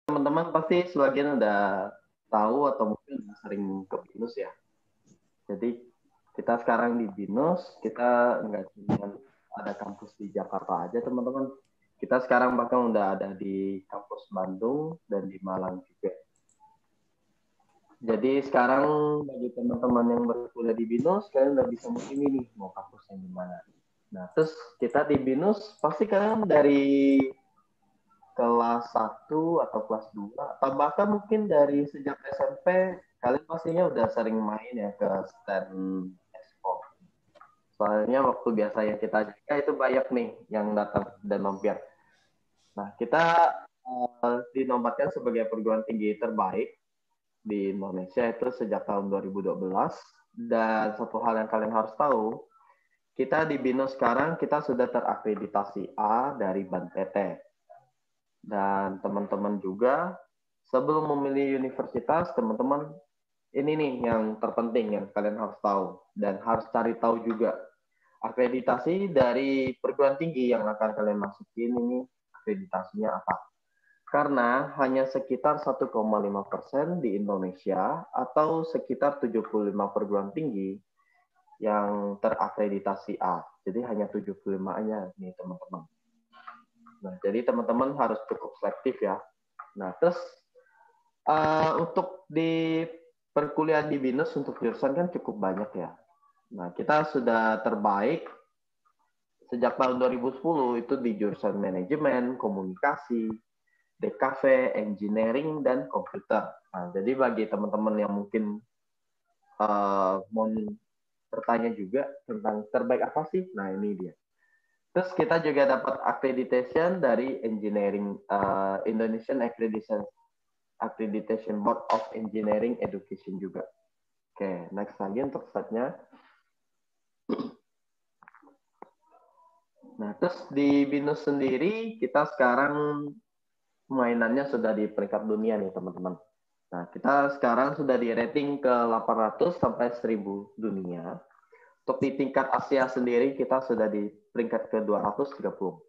Teman-teman pasti sebagian udah tahu atau mungkin udah sering ke BINUS ya. Jadi kita sekarang di BINUS, kita nggak cuma ada kampus di Jakarta aja teman-teman. Kita sekarang bahkan udah ada di kampus Bandung dan di Malang juga. Jadi sekarang bagi teman-teman yang berkuliah di BINUS, kalian udah bisa memilih nih mau kampusnya di mana. Nah, terus kita di BINUS pasti kalian dari kelas 1 atau kelas 2 atau bahkan mungkin dari sejak SMP kalian pastinya udah sering main ya ke stand expo. Soalnya waktu biasanya kita jaga itu banyak nih yang datang dan mampir. Nah, kita dinobatkan sebagai perguruan tinggi terbaik di Indonesia itu sejak tahun 2012. Dan satu hal yang kalian harus tahu, kita di BINUS sekarang kita sudah terakreditasi A dari BANPT. Dan teman-teman juga sebelum memilih universitas, teman-teman ini nih yang terpenting yang kalian harus tahu dan harus cari tahu juga. Akreditasi dari perguruan tinggi yang akan kalian masukin ini akreditasinya apa? Karena hanya sekitar 1,5% di Indonesia atau sekitar 75 perguruan tinggi yang terakreditasi A. Jadi hanya 75-nya nih teman-teman. Nah, jadi teman-teman harus cukup selektif ya. Nah, terus untuk di perkuliahan di BINUS untuk jurusan kan cukup banyak ya. Nah, kita sudah terbaik sejak tahun 2010 itu di jurusan manajemen, komunikasi, DKV, engineering, dan komputer. Nah, jadi bagi teman-teman yang mungkin mau bertanya juga tentang terbaik apa sih? Nah, ini dia. Terus kita juga dapat accreditation dari engineering Indonesian Accreditation Board of Engineering Education juga. Oke, next lagi untuk slide-nya. Nah, terus di BINUS sendiri kita sekarang mainannya sudah di peringkat dunia nih teman-teman. Nah, kita sekarang sudah di rating ke 800 sampai 1000 dunia. Untuk di tingkat Asia sendiri kita sudah di peringkat ke 234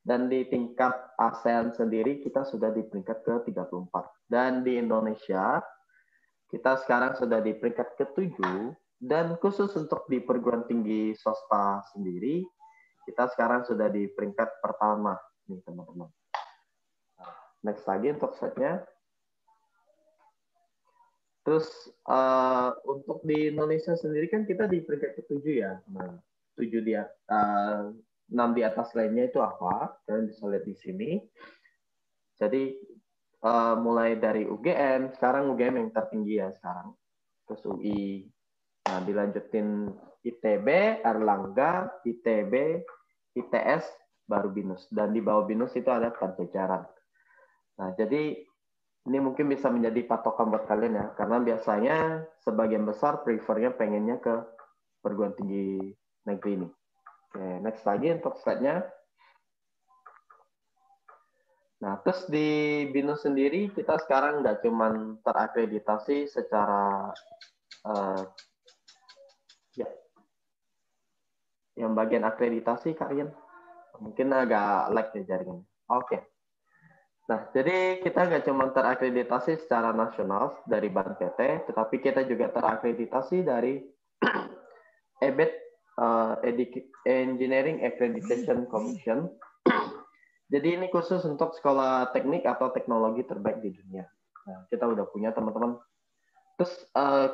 dan di tingkat ASEAN sendiri kita sudah di peringkat ke 34. Dan di Indonesia kita sekarang sudah di peringkat ke-7 dan khusus untuk di perguruan tinggi swasta sendiri kita sekarang sudah di peringkat pertama nih teman-teman. Next lagi untuk slide-nya. Terus untuk di Indonesia sendiri kan kita di peringkat ke-7 ya. Nah, 7 di 6 di atas lainnya itu apa? Kalian bisa lihat di sini. Jadi mulai dari UGM, sekarang UGM yang tertinggi ya sekarang. Terus UI. Nah, dilanjutin ITB, Erlangga, ITB, ITS, baru BINUS. Dan di bawah BINUS itu ada Pajajaran. Nah, jadi ini mungkin bisa menjadi patokan buat kalian ya, karena biasanya sebagian besar prefernya pengennya ke perguruan tinggi negeri ini. Oke, next lagi untuk slide-nya. Nah, terus di BINUS sendiri kita sekarang nggak cuma terakreditasi secara ya, yang bagian akreditasi kalian mungkin agak lag ya jaringannya. Oke. Nah, jadi kita nggak cuma terakreditasi secara nasional dari BANPT, tetapi kita juga terakreditasi dari EBET, Engineering Accreditation Commission. Jadi ini khusus untuk sekolah teknik atau teknologi terbaik di dunia. Nah, kita udah punya teman-teman. Terus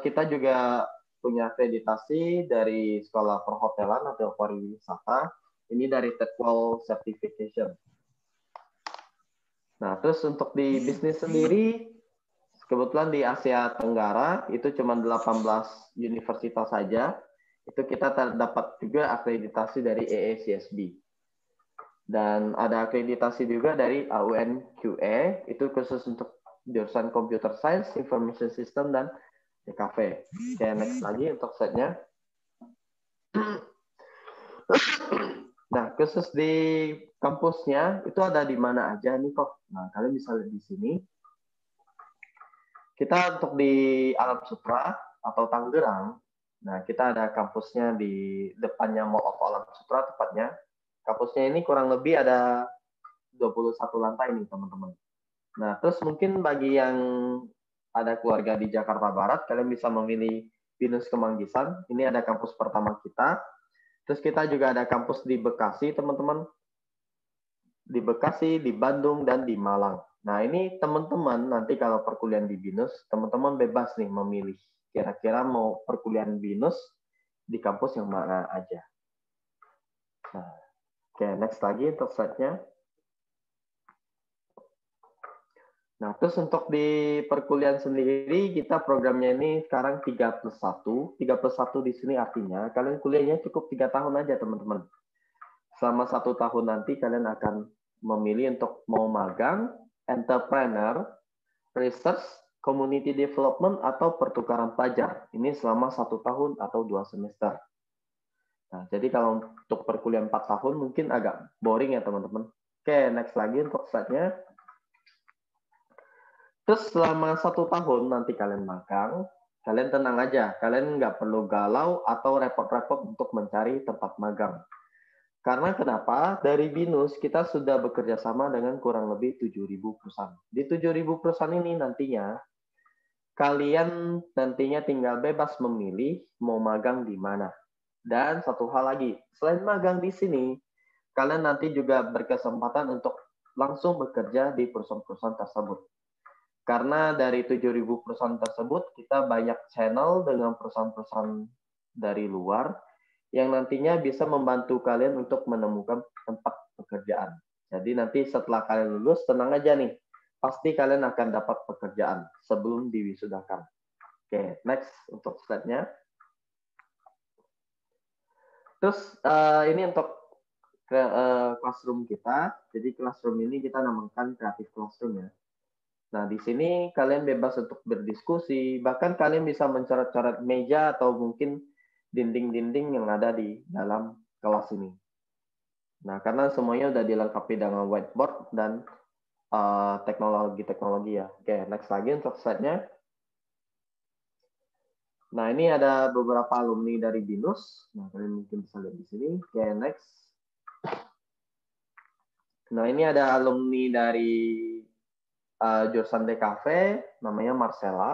kita juga punya akreditasi dari sekolah perhotelan atau pariwisata. Ini dari TEDWall Certification. Nah, terus untuk di bisnis sendiri, kebetulan di Asia Tenggara itu cuma 18 universitas saja. Itu kita dapat juga akreditasi dari AACSB. Dan ada akreditasi juga dari AUNQA, itu khusus untuk jurusan Computer Science, Information System, dan DKV. Oke, next lagi untuk slide-nya. Nah, khusus di kampusnya itu ada di mana aja nih kok. Nah, kalian bisa lihat di sini. Kita untuk di Alam Sutra atau Tangerang, nah kita ada kampusnya di depannya Mall of Alam Sutra tepatnya. Kampusnya ini kurang lebih ada 21 lantai nih teman-teman. Nah, terus mungkin bagi yang ada keluarga di Jakarta Barat, kalian bisa memilih BINUS Kemanggisan. Ini ada kampus pertama kita. Terus kita juga ada kampus di Bekasi, teman-teman. Di Bekasi, di Bandung, dan di Malang. Nah, ini teman-teman nanti kalau perkuliahan di BINUS, teman-teman bebas nih memilih. Kira-kira mau perkuliahan BINUS di kampus yang mana aja. Nah, oke, next lagi untuk slide-nya. Nah, terus untuk di perkuliahan sendiri, kita programnya ini sekarang 3+1. 3+1 di sini artinya kalian kuliahnya cukup 3 tahun aja, teman-teman. Selama 1 tahun nanti kalian akan memilih untuk mau magang, entrepreneur, research, community development, atau pertukaran pelajar. Ini selama 1 tahun atau 2 semester. Nah, jadi kalau untuk perkuliahan 4 tahun mungkin agak boring ya, teman-teman. Oke, next lagi untuk slide-nya. Terus selama 1 tahun nanti kalian magang, kalian tenang aja. Kalian nggak perlu galau atau repot-repot untuk mencari tempat magang. Karena kenapa? Dari BINUS kita sudah bekerja sama dengan kurang lebih 7.000 perusahaan. Di 7.000 perusahaan ini nantinya, kalian nantinya tinggal bebas memilih mau magang di mana. Dan satu hal lagi, selain magang di sini, kalian nanti juga berkesempatan untuk langsung bekerja di perusahaan-perusahaan tersebut. Karena dari 7.000 perusahaan tersebut, kita banyak channel dengan perusahaan-perusahaan dari luar yang nantinya bisa membantu kalian untuk menemukan tempat pekerjaan. Jadi nanti setelah kalian lulus, tenang aja nih. Pasti kalian akan dapat pekerjaan sebelum diwisudakan. Oke, next untuk slide-nya. Terus ini untuk classroom kita. Jadi classroom ini kita namakan Creative Classroom ya. Nah, di sini kalian bebas untuk berdiskusi, bahkan kalian bisa mencoret-coret meja atau mungkin dinding-dinding yang ada di dalam kelas ini. Nah, karena semuanya udah dilengkapi dengan whiteboard dan teknologi-teknologi ya. Oke, next lagi untuk slide-nya. Nah, ini ada beberapa alumni dari BINUS. Nah, kalian mungkin bisa lihat di sini. Oke, next. Nah, ini ada alumni dari jurusan DKV, namanya Marcella.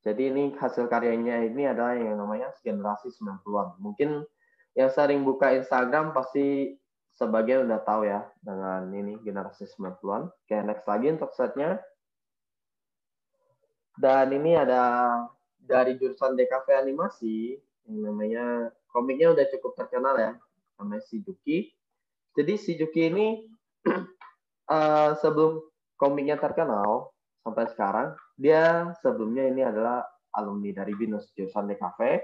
Jadi ini hasil karyanya ini adalah yang namanya generasi 90-an. Mungkin yang sering buka Instagram pasti sebagian udah tahu ya dengan ini generasi 90-an. Oke, next lagi untuk slide-nya. Dan ini ada dari jurusan DKV animasi, yang namanya komiknya udah cukup terkenal ya, namanya Shizuki. Jadi Shizuki ini sebelum komiknya terkenal sampai sekarang, dia sebelumnya ini adalah alumni dari BINUS jurusan DKV.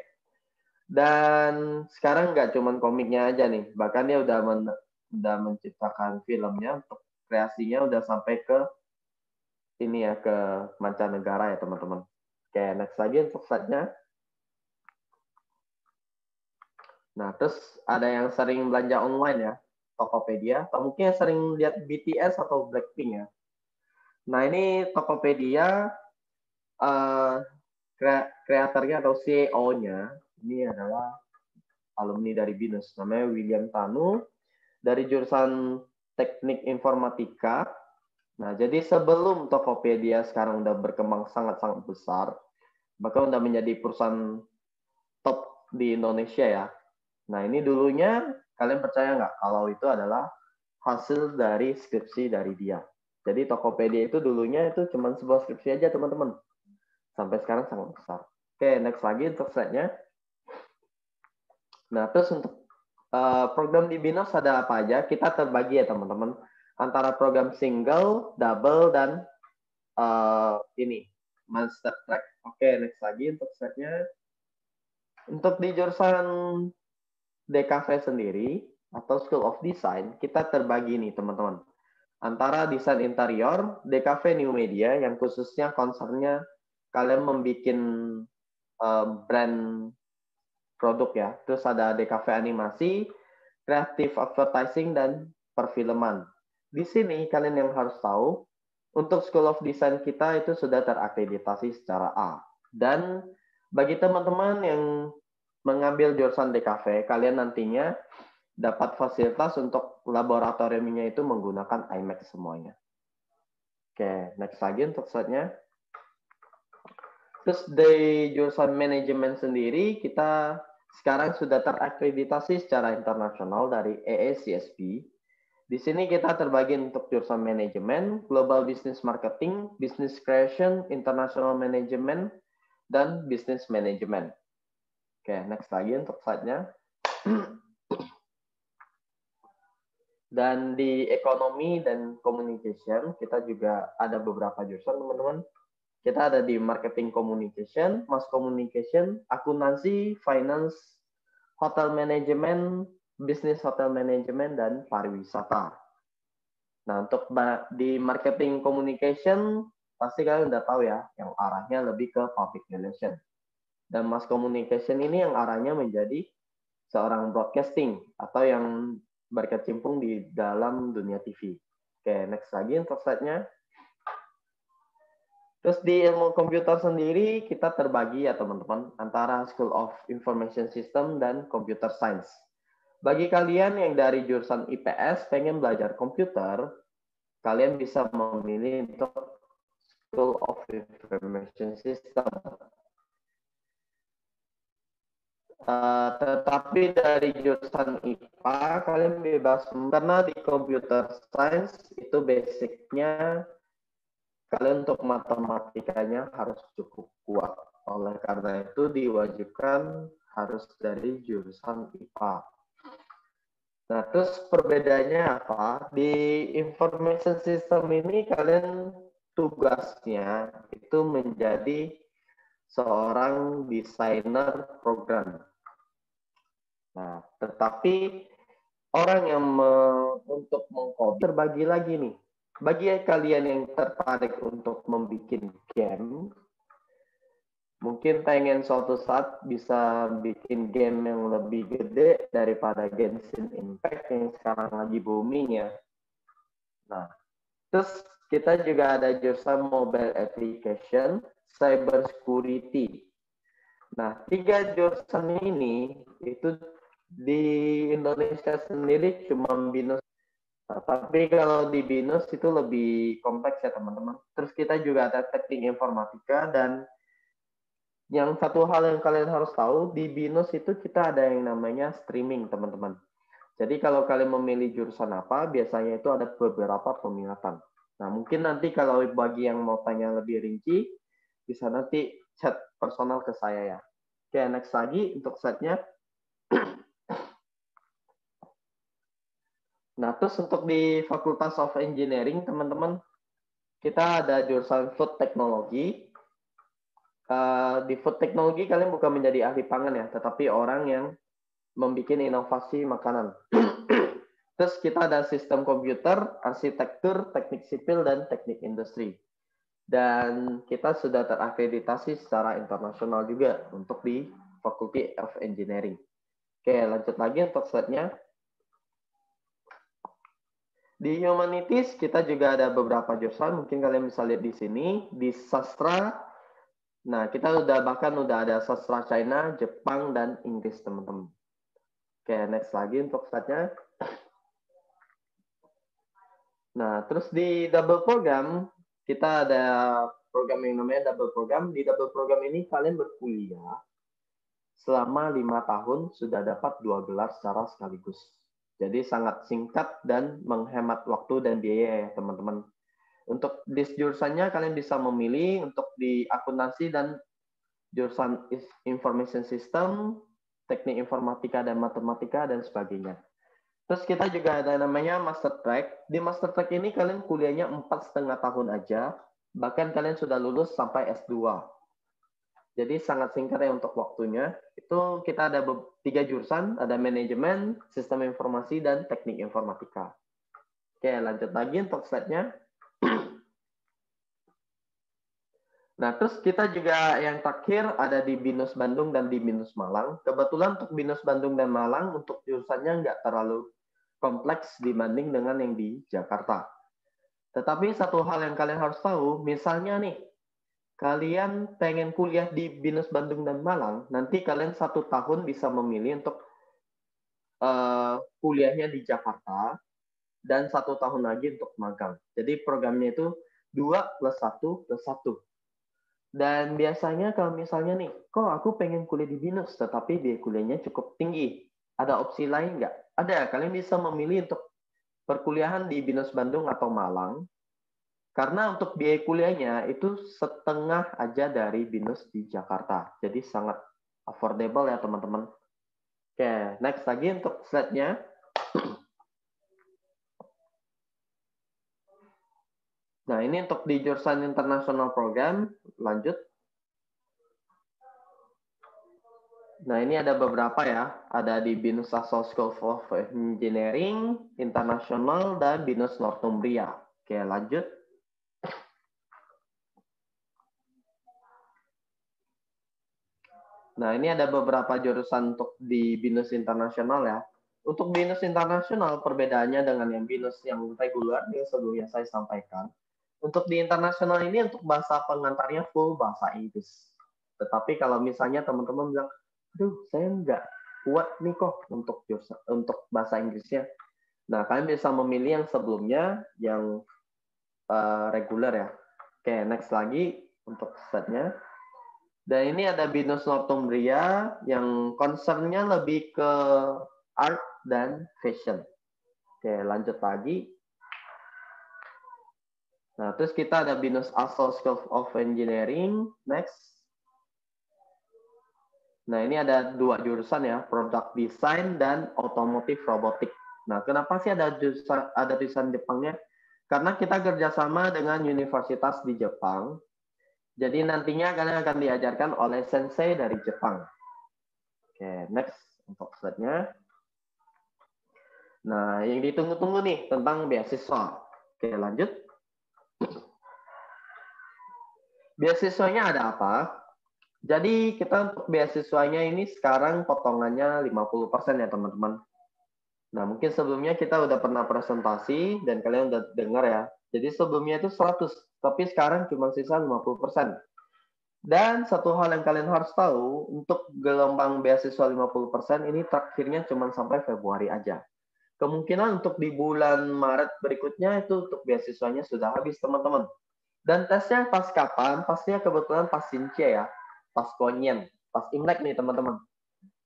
Dan sekarang nggak cuma komiknya aja nih, bahkan dia udah menciptakan filmnya, untuk kreasinya udah sampai ke ini ya, ke mancanegara ya teman-teman. Oke, next lagi untuk slide-nya. Nah, terus ada yang sering belanja online ya, Tokopedia, atau mungkin yang sering lihat BTS atau Blackpink ya. Nah, ini Tokopedia, kreatornya atau CEO-nya, ini adalah alumni dari BINUS, namanya William Tanu, dari jurusan Teknik Informatika. Nah, jadi sebelum Tokopedia sekarang udah berkembang sangat-sangat besar, bahkan udah menjadi perusahaan top di Indonesia ya. Nah, ini dulunya kalian percaya nggak kalau itu adalah hasil dari skripsi dari dia. Jadi Tokopedia itu dulunya itu cuma sebuah skripsi aja, teman-teman. Sampai sekarang sangat besar. Oke, next lagi untuk slide-nya. Nah, terus untuk program di BINUS ada apa aja? Kita terbagi ya, teman-teman. Antara program single, double, dan ini, master track. Oke, next lagi untuk slide-nya. Untuk di jurusan DKV sendiri, atau School of Design, kita terbagi nih, teman-teman. Antara desain interior, DKV New Media, yang khususnya concernnya kalian membuat brand produk ya. Terus ada DKV animasi, creative advertising, dan perfilman. Di sini kalian yang harus tahu, untuk School of Design kita itu sudah terakreditasi secara A. Dan bagi teman-teman yang mengambil jurusan DKV, kalian nantinya dapat fasilitas untuk laboratoriumnya itu menggunakan iMac semuanya. Oke, next lagi untuk slide-nya. Terus dari jurusan manajemen sendiri, kita sekarang sudah terakreditasi secara internasional dari AACSB. Di sini kita terbagi untuk jurusan manajemen, global business marketing, business creation, international management, dan business management. Oke, next lagi untuk slide-nya. Dan di ekonomi dan communication, kita juga ada beberapa jurusan, teman-teman. Kita ada di marketing communication, mass communication, akuntansi, finance, hotel management, business hotel management, dan pariwisata. Nah, untuk di marketing communication, pasti kalian udah tahu ya, yang arahnya lebih ke public relation. Dan mass communication ini yang arahnya menjadi seorang broadcasting, atau yang berkecimpung di dalam dunia TV. Oke, next lagi untuk slide-nya. Terus di ilmu komputer sendiri kita terbagi ya teman-teman antara School of Information System dan Computer Science. Bagi kalian yang dari jurusan IPS pengen belajar komputer, kalian bisa memilih untuk School of Information System. Tetapi dari jurusan IPA kalian bebas karena di Computer Science itu basicnya kalian untuk matematikanya harus cukup kuat. Oleh karena itu diwajibkan harus dari jurusan IPA. Nah, terus perbedaannya apa? Di information system ini kalian tugasnya itu menjadi seorang desainer program. Nah, tetapi orang yang untuk mengcoding terbagi lagi nih. Bagi kalian yang tertarik untuk membuat game, mungkin pengen suatu saat bisa bikin game yang lebih gede daripada Genshin Impact yang sekarang lagi booming ya. Nah, terus kita juga ada jurusan mobile application, cyber security. Nah, 3 jurusan ini itu di Indonesia sendiri cuma BINUS. Nah, tapi kalau di BINUS itu lebih kompleks ya teman-teman. Terus kita juga ada teknik informatika, dan yang satu hal yang kalian harus tahu, di BINUS itu kita ada yang namanya streaming teman-teman. Jadi kalau kalian memilih jurusan apa, biasanya itu ada beberapa peminatan. Nah, mungkin nanti kalau bagi yang mau tanya lebih rinci, bisa nanti chat personal ke saya ya. Oke, next lagi untuk slide-nya. Nah, terus untuk di Fakultas of Engineering, teman-teman, kita ada jurusan Food Technology. Di Food Technology, kalian bukan menjadi ahli pangan ya, tetapi orang yang membuat inovasi makanan. Terus kita ada sistem komputer, arsitektur, teknik sipil, dan teknik industri. Dan kita sudah terakreditasi secara internasional juga untuk di Faculty of Engineering. Oke, lanjut lagi untuk slide-nya. Di humanities kita juga ada beberapa jurusan, mungkin kalian bisa lihat di sini. Di sastra, nah kita bahkan udah ada sastra China, Jepang, dan Inggris teman-teman. Oke, next lagi untuk slide-nya. Nah, terus di double program, kita ada program yang namanya double program. Di double program ini kalian berkuliah selama 5 tahun sudah dapat 2 gelar secara sekaligus. Jadi sangat singkat dan menghemat waktu dan biaya ya teman-teman. Untuk di jurusannya kalian bisa memilih untuk di akuntansi dan jurusan information system, teknik informatika dan matematika dan sebagainya. Terus kita juga ada namanya master track. Di master track ini kalian kuliahnya 4,5 tahun aja, bahkan kalian sudah lulus sampai S2. Jadi sangat singkat ya untuk waktunya. Itu kita ada 3 jurusan, ada manajemen, sistem informasi, dan teknik informatika. Oke, lanjut lagi untuk slide-nya. Nah, terus kita juga yang terakhir ada di BINUS Bandung dan di BINUS Malang. Kebetulan untuk BINUS Bandung dan Malang, untuk jurusannya nggak terlalu kompleks dibanding dengan yang di Jakarta. Tetapi satu hal yang kalian harus tahu, misalnya nih, kalian pengen kuliah di BINUS Bandung dan Malang, nanti kalian 1 tahun bisa memilih untuk kuliahnya di Jakarta, dan 1 tahun lagi untuk magang. Jadi programnya itu 2 plus 1 plus 1. Dan biasanya kalau misalnya nih, kok aku pengen kuliah di BINUS, tetapi biaya kuliahnya cukup tinggi. Ada opsi lain nggak? Ada, kalian bisa memilih untuk perkuliahan di BINUS Bandung atau Malang. Karena untuk biaya kuliahnya itu setengah aja dari BINUS di Jakarta. Jadi sangat affordable ya teman-teman. Oke, next lagi untuk slide-nya. Nah, ini untuk di jurusan international program. Lanjut. Nah, ini ada beberapa ya. Ada di BINUS Asal School of Engineering, International, dan BINUS Northumbria. Oke, lanjut. Nah, ini ada beberapa jurusan untuk di BINUS Internasional ya. Untuk BINUS Internasional, perbedaannya dengan yang BINUS yang reguler yang sebelumnya saya sampaikan. Untuk di internasional ini, untuk bahasa pengantarnya full bahasa Inggris. Tetapi kalau misalnya teman-teman bilang, aduh, saya nggak kuat nih kok untuk bahasa Inggrisnya. Nah, kalian bisa memilih yang sebelumnya, yang reguler ya. Oke, next lagi untuk setnya. Dan ini ada BINUS Northumbria yang concernnya lebih ke art dan fashion. Oke, lanjut lagi. Nah, terus kita ada BINUS Asal School of Engineering. Next. Nah, ini ada 2 jurusan ya, Product Design dan Automotive Robotic. Nah, kenapa sih ada tulisan Jepangnya? Karena kita kerjasama dengan universitas di Jepang. Jadi nantinya kalian akan diajarkan oleh sensei dari Jepang. Oke, next untuk slide-nya. Nah, yang ditunggu-tunggu nih tentang beasiswa. Oke, lanjut. Beasiswanya ada apa? Jadi kita untuk beasiswanya ini sekarang potongannya 50% ya teman-teman. Nah, mungkin sebelumnya kita udah pernah presentasi dan kalian udah dengar ya. Jadi sebelumnya itu 100, tapi sekarang cuma sisa 50%. Dan satu hal yang kalian harus tahu, untuk gelombang beasiswa 50% ini terakhirnya cuma sampai Februari aja. Kemungkinan untuk di bulan Maret berikutnya itu untuk beasiswanya sudah habis, teman-teman. Dan tesnya pas kapan? Pastinya kebetulan pas Sincia ya, pas Konyen, pas Imlek nih, teman-teman.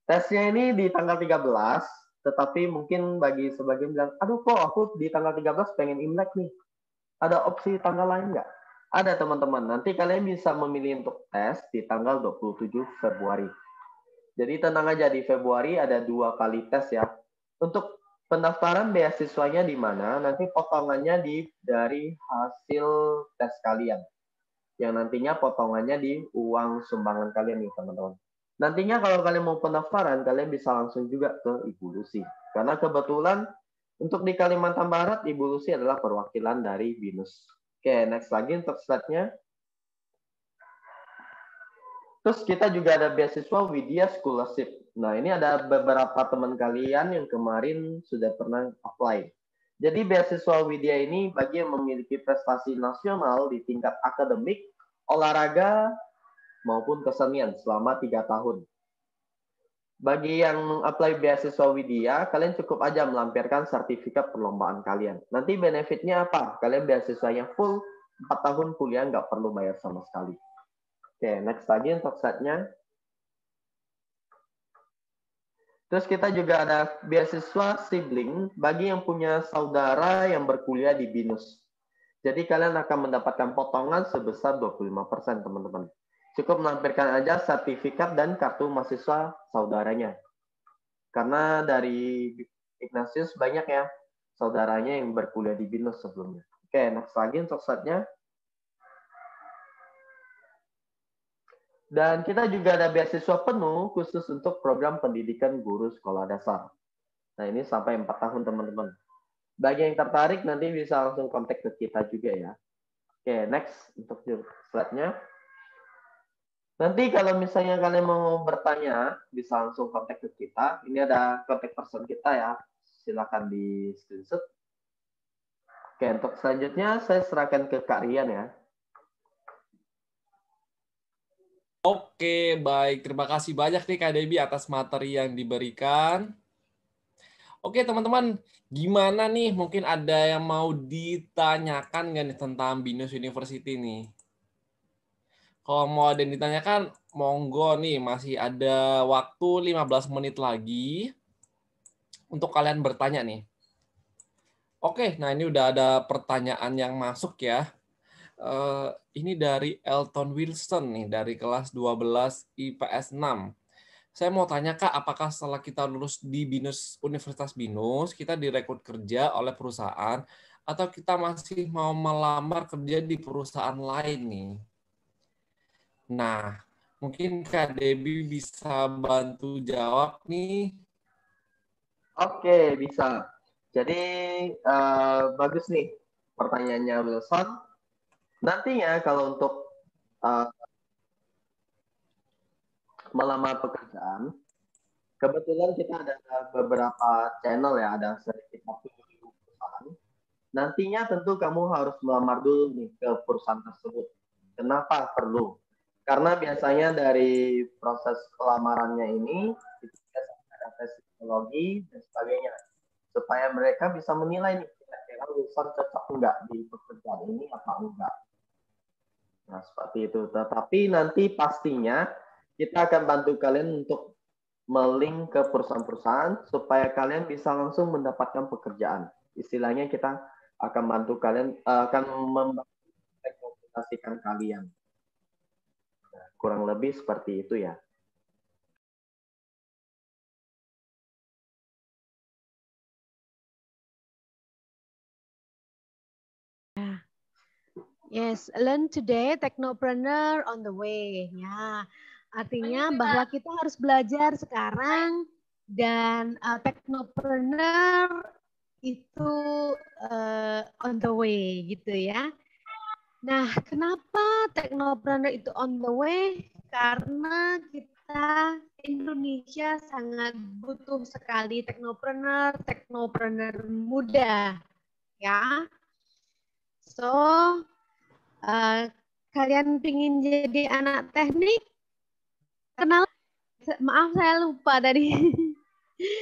Tesnya ini di tanggal 13, tetapi mungkin bagi sebagian bilang, aduh kok aku di tanggal 13 pengen Imlek nih. Ada opsi tanggal lain nggak? Ada teman-teman, nanti kalian bisa memilih untuk tes di tanggal 27 Februari. Jadi tenang aja, di Februari ada 2 kali tes ya. Untuk pendaftaran beasiswanya di mana, nanti potongannya dari hasil tes kalian. Yang nantinya potongannya di uang sumbangan kalian nih teman-teman. Nantinya kalau kalian mau pendaftaran, kalian bisa langsung juga ke Ibu Lucy. Karena kebetulan untuk di Kalimantan Barat, Ibu Lucy adalah perwakilan dari BINUS. Oke, next lagi untuk slide-nya. Terus kita juga ada beasiswa Widya Scholarship. Nah, ini ada beberapa teman kalian yang kemarin sudah pernah apply. Jadi beasiswa Widya ini bagi yang memiliki prestasi nasional di tingkat akademik, olahraga, maupun kesenian selama 3 tahun. Bagi yang apply beasiswa Widya, kalian cukup aja melampirkan sertifikat perlombaan kalian. Nanti benefitnya apa? Kalian beasiswanya full 4 tahun kuliah, nggak perlu bayar sama sekali. Oke, next lagi untuk slide-nya. Terus kita juga ada beasiswa sibling bagi yang punya saudara yang berkuliah di BINUS. Jadi kalian akan mendapatkan potongan sebesar 25%, teman-teman. Cukup melampirkan aja sertifikat dan kartu mahasiswa saudaranya. Karena dari Ignatius banyak ya saudaranya yang berkuliah di BINUS sebelumnya. Oke, next lagi untuk slide-nya. Dan kita juga ada beasiswa penuh khusus untuk program pendidikan guru sekolah dasar. Nah, ini sampai 4 tahun, teman-teman. Bagi yang tertarik, nanti bisa langsung kontak ke kita juga ya. Oke, next untuk slide-nya. Nanti kalau misalnya kalian mau bertanya, bisa langsung kontak ke kita. Ini ada kontak person kita ya. Silakan di screenshot. Oke, untuk selanjutnya saya serahkan ke Kak Rian ya. Oke, baik. Terima kasih banyak nih Kak Debbie atas materi yang diberikan. Oke teman-teman, gimana nih? Mungkin ada yang mau ditanyakan nggak nih tentang BINUS University nih? Kalau mau ada yang ditanyakan, monggo nih, masih ada waktu 15 menit lagi untuk kalian bertanya nih. Oke, nah ini udah ada pertanyaan yang masuk ya. Ini dari Elton Wilson nih, dari kelas 12 IPS 6. Saya mau tanya Kak, apakah setelah kita lulus di BINUS, Universitas BINUS, kita direkrut kerja oleh perusahaan, atau kita masih mau melamar kerja di perusahaan lain nih? Nah, mungkin Kak Debbie bisa bantu jawab nih. Oke, bisa. Jadi bagus nih pertanyaannya Wilson. Nantinya kalau untuk eh, melamar pekerjaan, kebetulan kita ada beberapa channel ya, ada sekitar 7.000 perusahaan. Nantinya tentu kamu harus melamar dulu nih ke perusahaan tersebut. Kenapa perlu? Karena biasanya dari proses pelamarannya ini itu biasanya ada tes psikologi dan sebagainya, supaya mereka bisa menilai nih kira-kira Wilson cocok enggak di pekerjaan ini apa enggak. Nah, seperti itu. Tetapi nanti pastinya kita akan bantu kalian untuk melink ke perusahaan-perusahaan supaya kalian bisa langsung mendapatkan pekerjaan. Istilahnya kita akan bantu kalian, akan merekomendasikan kalian. Nah, kurang lebih seperti itu ya. Yes, learn today, technopreneur on the way. Ya, artinya bahwa kita harus belajar sekarang dan technopreneur itu on the way gitu ya. Nah, kenapa technopreneur itu on the way? Karena kita Indonesia sangat butuh sekali technopreneur muda ya. So, kalian pingin jadi anak teknik? Kenal? Maaf saya lupa dari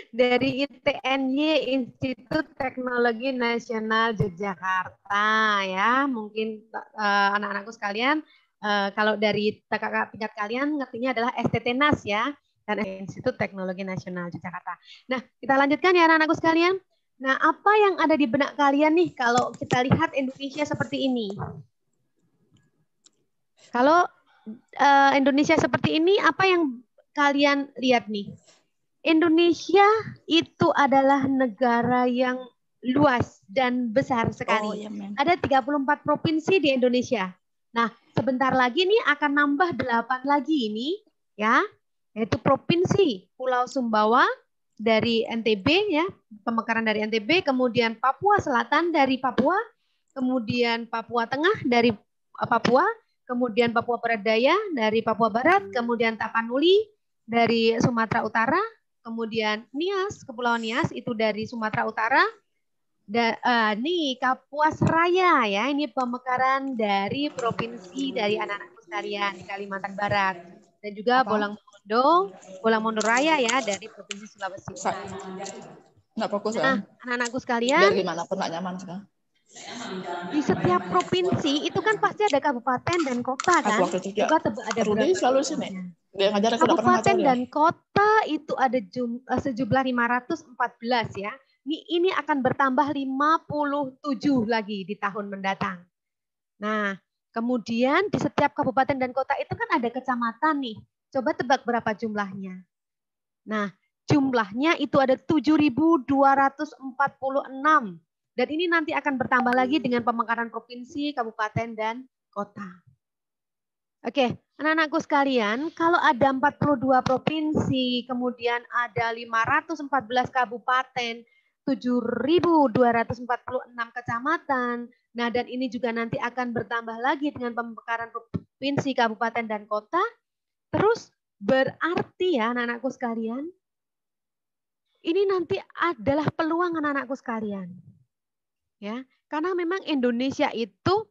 dari ITNY, Institut Teknologi Nasional Yogyakarta ya. Mungkin anak-anakku sekalian kalau dari kakak tingkat kalian ngertinya adalah STT-NAS ya, dan Institut Teknologi Nasional Yogyakarta. Nah, kita lanjutkan ya anak-anakku sekalian. Nah, apa yang ada di benak kalian nih kalau kita lihat Indonesia seperti ini? Kalau Indonesia seperti ini, apa yang kalian lihat nih? Indonesia itu adalah negara yang luas dan besar sekali. Oh, ya, ada 34 provinsi di Indonesia. Nah, sebentar lagi nih akan nambah 8 lagi ini, ya, yaitu provinsi Pulau Sumbawa dari NTB, ya, pemekaran dari NTB, kemudian Papua Selatan dari Papua, kemudian Papua Tengah dari Papua, kemudian Papua Barat Daya dari Papua Barat, kemudian Tapanuli dari Sumatera Utara, kemudian Nias, Kepulauan Nias itu dari Sumatera Utara. Nih Kapuas Raya ya, ini pemekaran dari provinsi dari anak-anakku sekalian di Kalimantan Barat. Dan juga Bolang Mondo Raya ya dari provinsi Sulawesi Utara. Nggak fokus Nah, kan? anak-anakku sekalian, Biar gimana pun nggak nyaman sekarang. Di setiap provinsi itu kan pasti ada kabupaten dan kota kan? Aku waktu itu Coba ada Rudy berapa? selalu sini. Dia ngajar aku Kabupaten dan kota itu ada sejumlah 514 ya. Ini akan bertambah 57 lagi di tahun mendatang. Nah, kemudian di setiap kabupaten dan kota itu kan ada kecamatan nih. Coba tebak berapa jumlahnya. Nah, jumlahnya itu ada 7.246. Dan ini nanti akan bertambah lagi dengan pemekaran provinsi, kabupaten, dan kota. Oke, anak-anakku sekalian, kalau ada 42 provinsi, kemudian ada 514 kabupaten, 7.246 kecamatan, nah dan ini juga nanti akan bertambah lagi dengan pemekaran provinsi, kabupaten, dan kota, terus berarti ya anak-anakku sekalian, ini nanti adalah peluang anak-anakku sekalian. Ya, karena memang Indonesia itu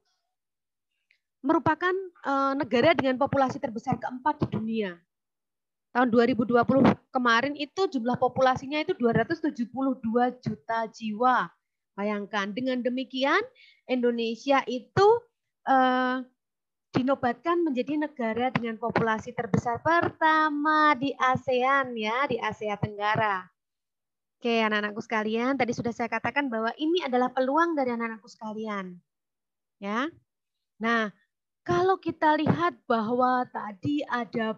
merupakan negara dengan populasi terbesar keempat di dunia. Tahun 2020 kemarin itu jumlah populasinya itu 272 juta jiwa. Bayangkan, dengan demikian Indonesia itu dinobatkan menjadi negara dengan populasi terbesar pertama di ASEAN ya, di Asia Tenggara. Oke, anak-anakku sekalian, tadi sudah saya katakan bahwa ini adalah peluang dari anak-anakku sekalian. Ya. Nah, kalau kita lihat bahwa tadi ada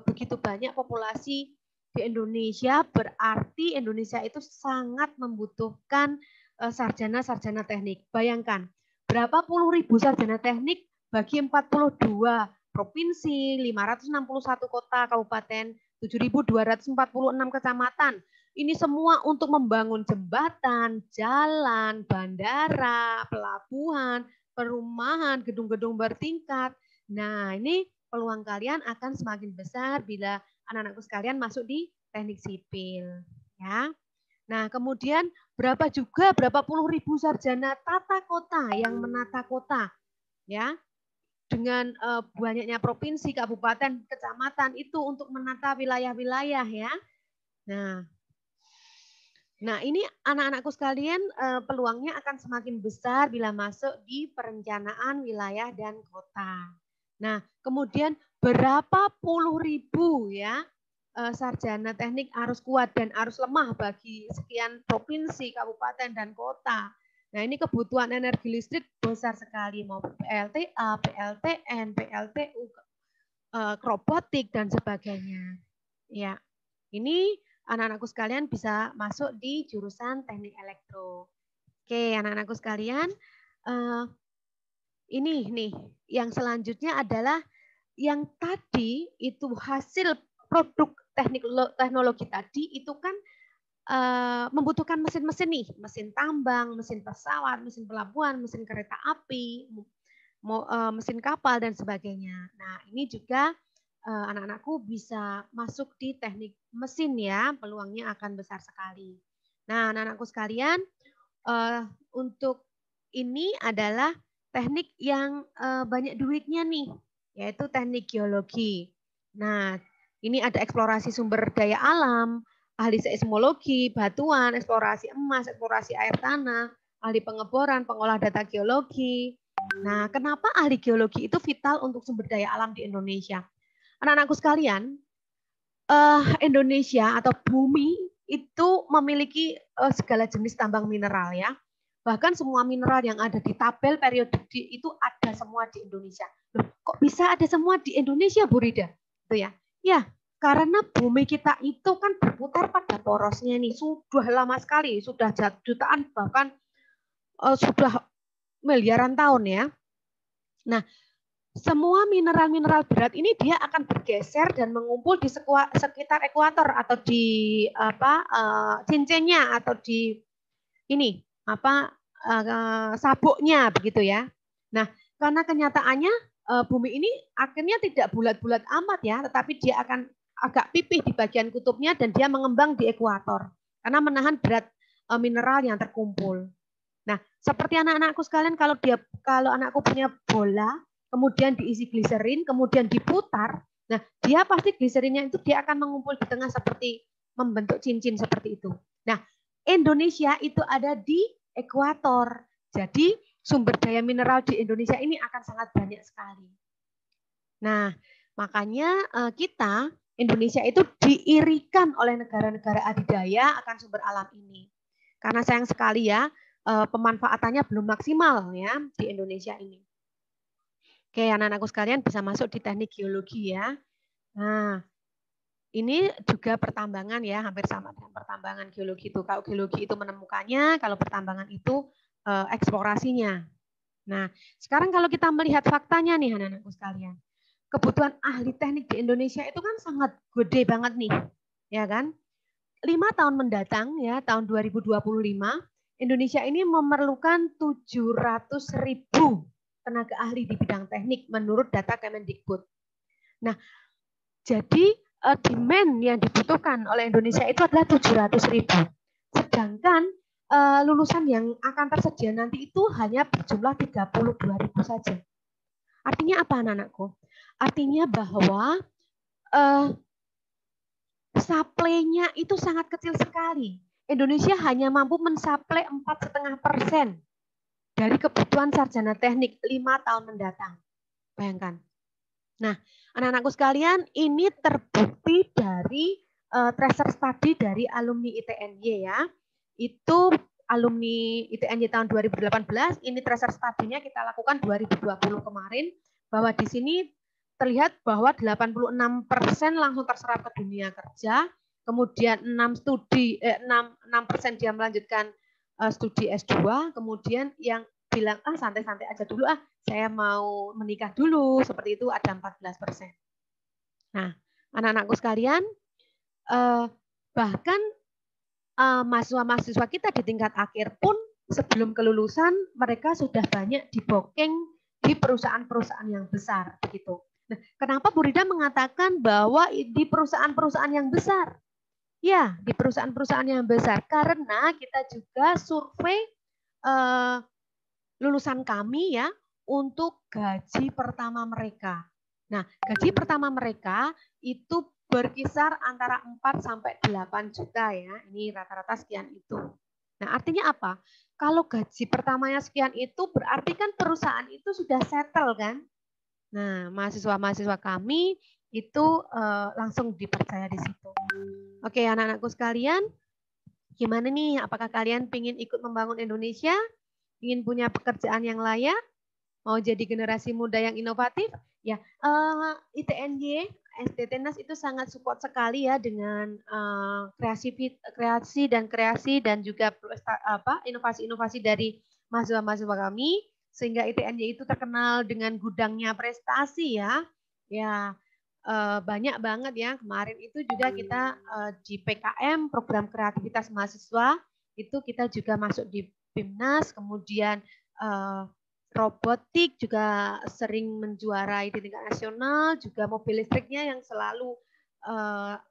begitu banyak populasi di Indonesia, berarti Indonesia itu sangat membutuhkan sarjana-sarjana teknik. Bayangkan, berapa puluh ribu sarjana teknik bagi 42 provinsi, 561 kota, kabupaten, 7.246 kecamatan. Ini semua untuk membangun jembatan, jalan, bandara, pelabuhan, perumahan, gedung-gedung bertingkat. Nah, ini peluang kalian akan semakin besar bila anak-anakku sekalian masuk di teknik sipil. Ya. Nah, kemudian berapa puluh ribu sarjana tata kota yang menata kota. Ya. Dengan banyaknya provinsi, kabupaten, kecamatan itu untuk menata wilayah-wilayah ya. Nah, ini anak-anakku sekalian peluangnya akan semakin besar bila masuk di perencanaan wilayah dan kota. Nah, kemudian berapa puluh ribu ya sarjana teknik arus kuat dan arus lemah bagi sekian provinsi, kabupaten, dan kota. Nah, ini kebutuhan energi listrik besar sekali, mau PLTA, PLTN, PLTU, robotik, dan sebagainya. Ya, ini anak-anakku sekalian bisa masuk di jurusan teknik elektro. Oke, anak-anakku sekalian, ini nih, yang selanjutnya adalah yang tadi itu hasil produk teknologi tadi itu kan membutuhkan mesin-mesin nih, mesin tambang, mesin pesawat, mesin pelabuhan, mesin kereta api, mesin kapal, dan sebagainya. Nah, ini juga anak-anakku bisa masuk di teknik mesin ya, peluangnya akan besar sekali. Nah, anak-anakku sekalian, untuk ini adalah teknik yang banyak duitnya nih, yaitu teknik geologi. Nah, ini ada eksplorasi sumber daya alam, ahli seismologi, batuan, eksplorasi emas, eksplorasi air tanah, ahli pengeboran, pengolah data geologi. Nah, kenapa ahli geologi itu vital untuk sumber daya alam di Indonesia? Anak-anakku sekalian, Indonesia atau bumi itu memiliki segala jenis tambang mineral ya. Bahkan semua mineral yang ada di tabel periodik itu ada semua di Indonesia. Loh, kok bisa ada semua di Indonesia, Bu Rida? Itu ya. Ya, karena bumi kita itu kan berputar pada porosnya nih. Sudah lama sekali, sudah jutaan bahkan sudah miliaran tahun ya. Nah, semua mineral-mineral berat ini dia akan bergeser dan mengumpul di sekitar ekuator atau di cincinnya atau di ini sabuknya begitu ya. Nah, karena kenyataannya bumi ini akhirnya tidak bulat-bulat amat ya, tetapi dia akan agak pipih di bagian kutubnya dan dia mengembang di ekuator karena menahan berat mineral yang terkumpul. Nah, seperti anak-anakku sekalian, kalau anakku punya bola, kemudian diisi gliserin, kemudian diputar, nah dia pasti gliserinnya itu dia akan mengumpul di tengah seperti membentuk cincin seperti itu. Nah, Indonesia itu ada di ekuator. Jadi sumber daya mineral di Indonesia ini akan sangat banyak sekali. Nah, makanya kita Indonesia itu diirikan oleh negara-negara adidaya akan sumber alam ini. Karena sayang sekali ya, pemanfaatannya belum maksimal ya di Indonesia ini. Oke, anak-anakku sekalian bisa masuk di teknik geologi ya. Nah, ini juga pertambangan ya, hampir sama dengan pertambangan geologi itu. Kalau geologi itu menemukannya, kalau pertambangan itu eksplorasinya. Nah, sekarang kalau kita melihat faktanya nih anak-anakku sekalian. Kebutuhan ahli teknik di Indonesia itu kan sangat gede banget nih. Ya kan? 5 tahun mendatang ya, tahun 2025, Indonesia ini memerlukan 700.000 tenaga ahli di bidang teknik menurut data Kemendikbud. Nah, jadi demand yang dibutuhkan oleh Indonesia itu adalah 700.000. Sedangkan lulusan yang akan tersedia nanti itu hanya berjumlah 32.000 saja. Artinya apa anak-anakku? Artinya bahwa supply-nya itu sangat kecil sekali. Indonesia hanya mampu mensuplai 4,5% dari kebutuhan sarjana teknik 5 tahun mendatang. Bayangkan. Nah, anak-anakku sekalian, ini terbukti dari tracer study dari alumni ITNY ya. Itu alumni ITNY tahun 2018, ini tracer study-nya kita lakukan 2020 kemarin, bahwa di sini terlihat bahwa 86% langsung terserap ke dunia kerja, kemudian 6% dia melanjutkan studi S2, kemudian yang bilang santai-santai aja dulu saya mau menikah dulu, seperti itu ada 14%. Nah, anak-anakku sekalian, bahkan mahasiswa-mahasiswa kita di tingkat akhir pun sebelum kelulusan mereka sudah banyak dibooking di perusahaan-perusahaan yang besar begitu. Nah, kenapa Bu Rida mengatakan bahwa di perusahaan-perusahaan yang besar? Ya, di perusahaan-perusahaan yang besar karena kita juga survei lulusan kami ya untuk gaji pertama mereka. Nah, gaji pertama mereka itu berkisar antara 4 sampai 8 juta ya. Ini rata-rata sekian itu. Nah, artinya apa? Kalau gaji pertamanya sekian itu berarti kan perusahaan itu sudah settle kan? Nah, mahasiswa-mahasiswa kami itu langsung dipercaya di situ. Oke, anak-anakku sekalian, gimana nih? Apakah kalian ingin ikut membangun Indonesia? Ingin punya pekerjaan yang layak? Mau jadi generasi muda yang inovatif? Ya, ITNY, SDTNAS itu sangat support sekali ya dengan kreasi dan juga inovasi-inovasi dari mahasiswa-mahasiswa kami, sehingga ITNY itu terkenal dengan gudangnya prestasi ya. Ya, banyak banget ya. Kemarin itu juga kita di PKM, program kreativitas mahasiswa, itu kita juga masuk di BIMNAS, kemudian robotik juga sering menjuarai di tingkat nasional, juga mobil listriknya yang selalu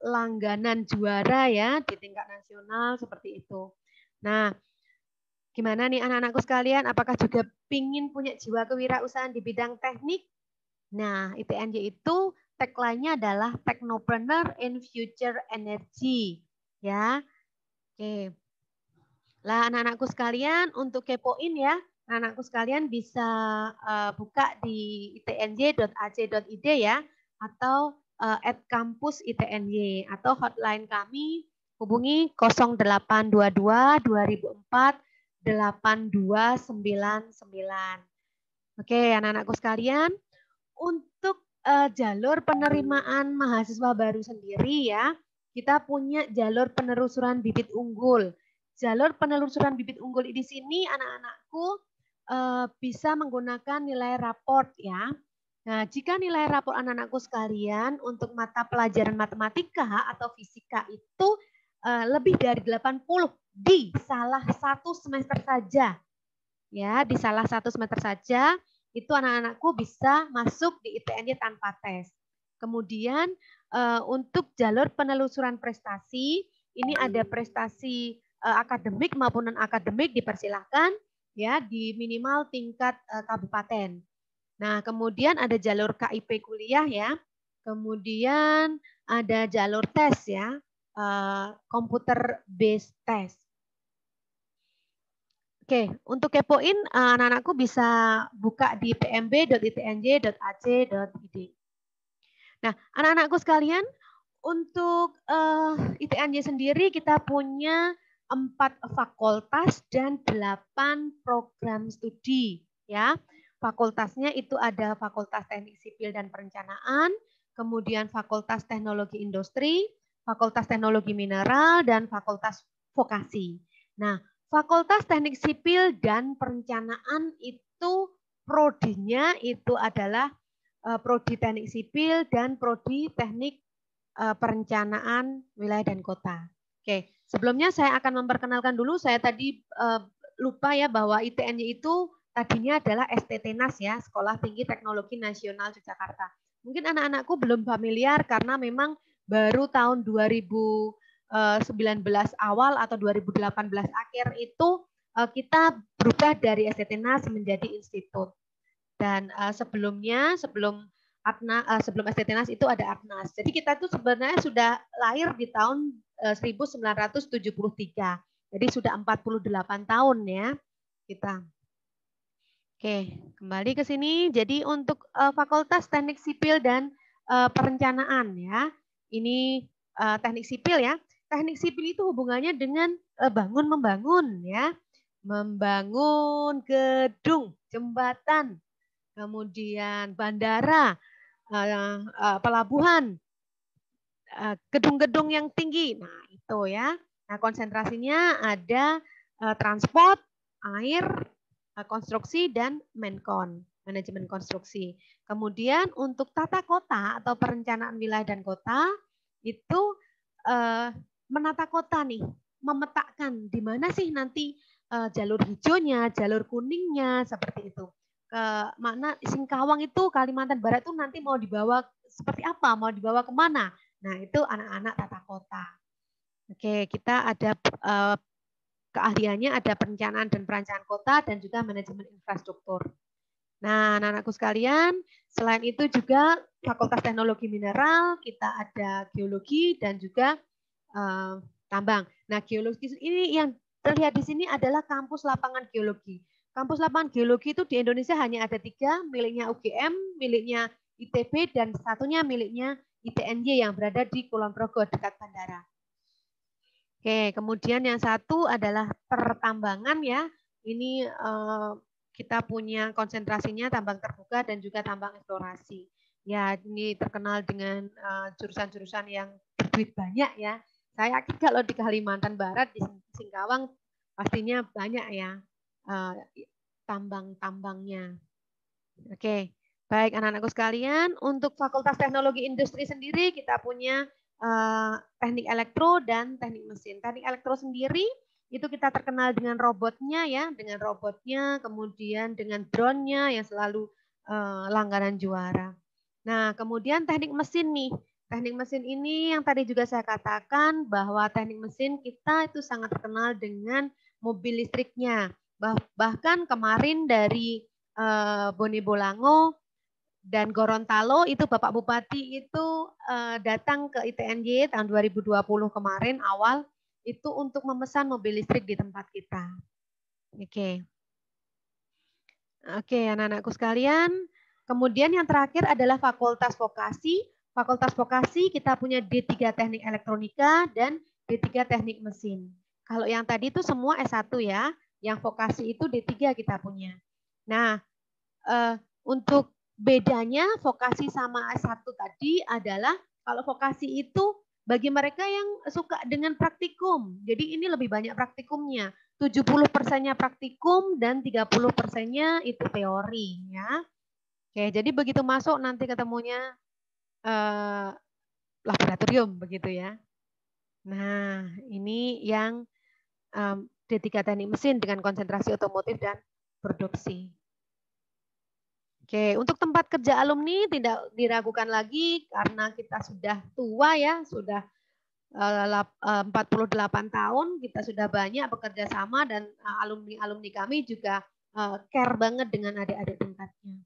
langganan juara ya di tingkat nasional seperti itu. Nah, gimana nih anak-anakku sekalian, apakah juga pingin punya jiwa kewirausahaan di bidang teknik? Nah, ITNY itu tagline-nya adalah Technopreneur in Future Energy. Ya, oke. Lah anak-anakku sekalian, untuk kepoin ya, anak-anakku sekalian bisa buka di itny.ac.id ya, atau @kampusitny, atau hotline kami hubungi 0822 2004 8299. Oke, anak-anakku sekalian, untuk jalur penerimaan mahasiswa baru sendiri ya, kita punya jalur penelusuran bibit unggul. Jalur penelusuran bibit unggul di sini anak-anakku bisa menggunakan nilai raport ya. Nah, jika nilai raport anak-anakku sekalian untuk mata pelajaran matematika atau fisika itu lebih dari 80 di salah satu semester saja. Ya, di salah satu semester saja itu anak-anakku bisa masuk di ITNY tanpa tes. Kemudian untuk jalur penelusuran prestasi, ini ada prestasi akademik maupun non-akademik dipersilahkan ya di minimal tingkat kabupaten. Nah, kemudian ada jalur KIP kuliah ya. Kemudian ada jalur tes ya, computer based test. Oke, untuk kepoin anak-anakku bisa buka di pmb.itnj.ac.id. Nah, anak-anakku sekalian, untuk ITNJ sendiri kita punya 4 fakultas dan 8 program studi. Ya, fakultasnya itu ada Fakultas Teknik Sipil dan Perencanaan, kemudian Fakultas Teknologi Industri, Fakultas Teknologi Mineral, dan Fakultas Vokasi. Nah, Fakultas Teknik Sipil dan Perencanaan itu prodinya itu adalah prodi Teknik Sipil dan prodi Teknik Perencanaan Wilayah dan Kota. Oke, sebelumnya saya akan memperkenalkan dulu. Saya tadi lupa ya bahwa ITNY itu tadinya adalah STTNAS ya, Sekolah Tinggi Teknologi Nasional Yogyakarta. Mungkin anak-anakku belum familiar karena memang baru tahun 2019 awal atau 2018 akhir itu kita berubah dari STTNAS menjadi institut. Dan sebelum sebelum STT-NAS itu ada ATNAS. Jadi kita itu sebenarnya sudah lahir di tahun 1973. Jadi sudah 48 tahun ya kita. Oke, kembali ke sini. Jadi untuk Fakultas Teknik Sipil dan Perencanaan ya. Ini teknik sipil ya. Teknik sipil itu hubungannya dengan bangun membangun ya. Membangun gedung, jembatan, kemudian bandara, pelabuhan, gedung-gedung yang tinggi. Nah, itu ya. Nah, konsentrasinya ada transport, air, konstruksi, dan menkon, manajemen konstruksi. Kemudian untuk tata kota atau perencanaan wilayah dan kota, itu menata kota nih, memetakan di mana sih nanti jalur hijaunya, jalur kuningnya, seperti itu. Ke mana Singkawang itu Kalimantan Barat itu nanti mau dibawa seperti apa, mau dibawa kemana. Nah, itu anak-anak tata kota. Oke, kita ada keahliannya ada perencanaan dan perancangan kota dan juga manajemen infrastruktur. Nah, anak-anakku sekalian, selain itu juga Fakultas Teknologi Mineral, kita ada geologi dan juga tambang. Nah, geologi ini yang terlihat di sini adalah kampus lapangan geologi. Kampus lapangan geologi itu di Indonesia hanya ada 3, miliknya UGM, miliknya ITB, dan satunya miliknya ITNY yang berada di Kulon Progo dekat bandara. Oke, kemudian yang satu adalah pertambangan ya. Ini kita punya konsentrasinya tambang terbuka dan juga tambang eksplorasi. Ya, ini terkenal dengan jurusan-jurusan yang berduit banyak ya. Saya yakin kalau di Kalimantan Barat, di Singkawang, pastinya banyak ya tambang-tambangnya. Oke, baik anak-anakku sekalian, untuk Fakultas Teknologi Industri sendiri kita punya teknik elektro dan teknik mesin. Teknik elektro sendiri itu kita terkenal dengan robotnya ya, dengan robotnya, kemudian dengan drone-nya yang selalu langganan juara. Nah, kemudian teknik mesin nih. Teknik mesin ini yang tadi juga saya katakan bahwa teknik mesin kita itu sangat terkenal dengan mobil listriknya. Bahkan kemarin dari Bone Bolango dan Gorontalo itu Bapak Bupati itu datang ke ITNY tahun 2020 kemarin awal itu untuk memesan mobil listrik di tempat kita. Oke. Oke, anak-anakku sekalian. Kemudian yang terakhir adalah Fakultas Vokasi. Fakultas Vokasi kita punya D3 Teknik Elektronika dan D3 Teknik Mesin. Kalau yang tadi itu semua S1 ya. Yang vokasi itu D3 kita punya. Nah, untuk bedanya vokasi sama S1 tadi adalah kalau vokasi itu bagi mereka yang suka dengan praktikum. Jadi ini lebih banyak praktikumnya. 70%-nya praktikum dan 30%-nya itu teori ya. Oke, jadi begitu masuk nanti ketemunya laboratorium begitu ya. Nah, ini yang D3 Teknik Mesin dengan konsentrasi otomotif dan produksi. Oke, untuk tempat kerja alumni tidak diragukan lagi karena kita sudah tua ya, sudah 48 tahun, kita sudah banyak bekerja sama dan alumni-alumni kami juga care banget dengan adik-adik tingkatnya.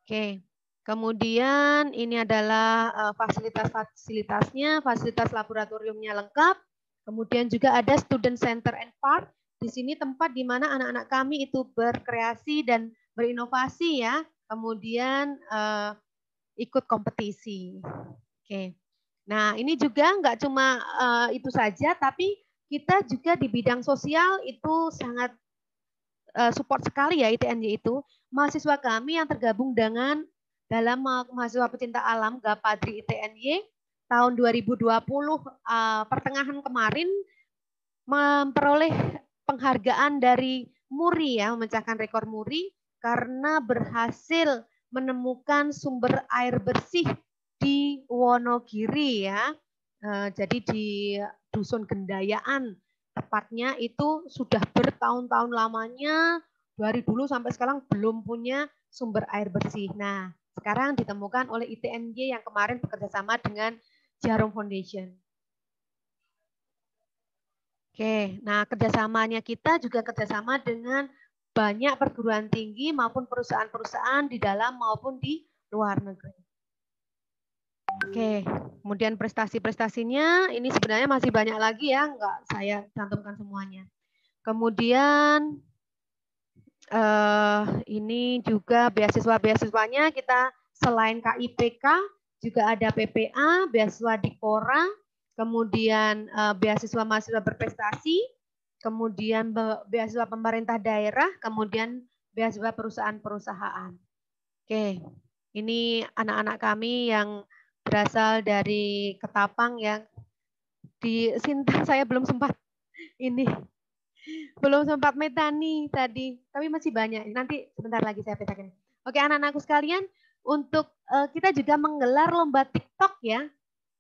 Oke, kemudian ini adalah fasilitas-fasilitasnya, fasilitas laboratoriumnya lengkap, kemudian juga ada student center and park. Di sini tempat di mana anak-anak kami itu berkreasi dan berinovasi ya, kemudian ikut kompetisi. Oke, nah ini juga nggak cuma itu saja, tapi kita juga di bidang sosial itu sangat support sekali ya ITNY itu. Mahasiswa kami yang tergabung dengan dalam mahasiswa pecinta alam Gapadri ITNY tahun 2020 pertengahan kemarin memperoleh penghargaan dari MURI ya, memecahkan rekor MURI karena berhasil menemukan sumber air bersih di Wonogiri ya. Jadi di Dusun Gendayaan tepatnya itu sudah bertahun-tahun lamanya dari dulu sampai sekarang belum punya sumber air bersih. Nah, sekarang ditemukan oleh ITNY yang kemarin bekerja sama dengan Jarum Foundation. Oke, nah kerjasamanya kita juga kerjasama dengan banyak perguruan tinggi maupun perusahaan-perusahaan di dalam maupun di luar negeri. Oke, kemudian prestasi-prestasinya ini sebenarnya masih banyak lagi ya, nggak saya cantumkan semuanya. Kemudian ini juga beasiswa-beasiswanya kita selain KIPK juga ada PPA, beasiswa Dikora, kemudian beasiswa mahasiswa berprestasi, kemudian beasiswa pemerintah daerah, kemudian beasiswa perusahaan-perusahaan. Oke, ini anak-anak kami yang berasal dari Ketapang ya. Di Sintang saya belum sempat metani tadi, tapi masih banyak. Nanti sebentar lagi saya petakan. Oke, anak-anakku sekalian, untuk kita juga menggelar lomba TikTok ya.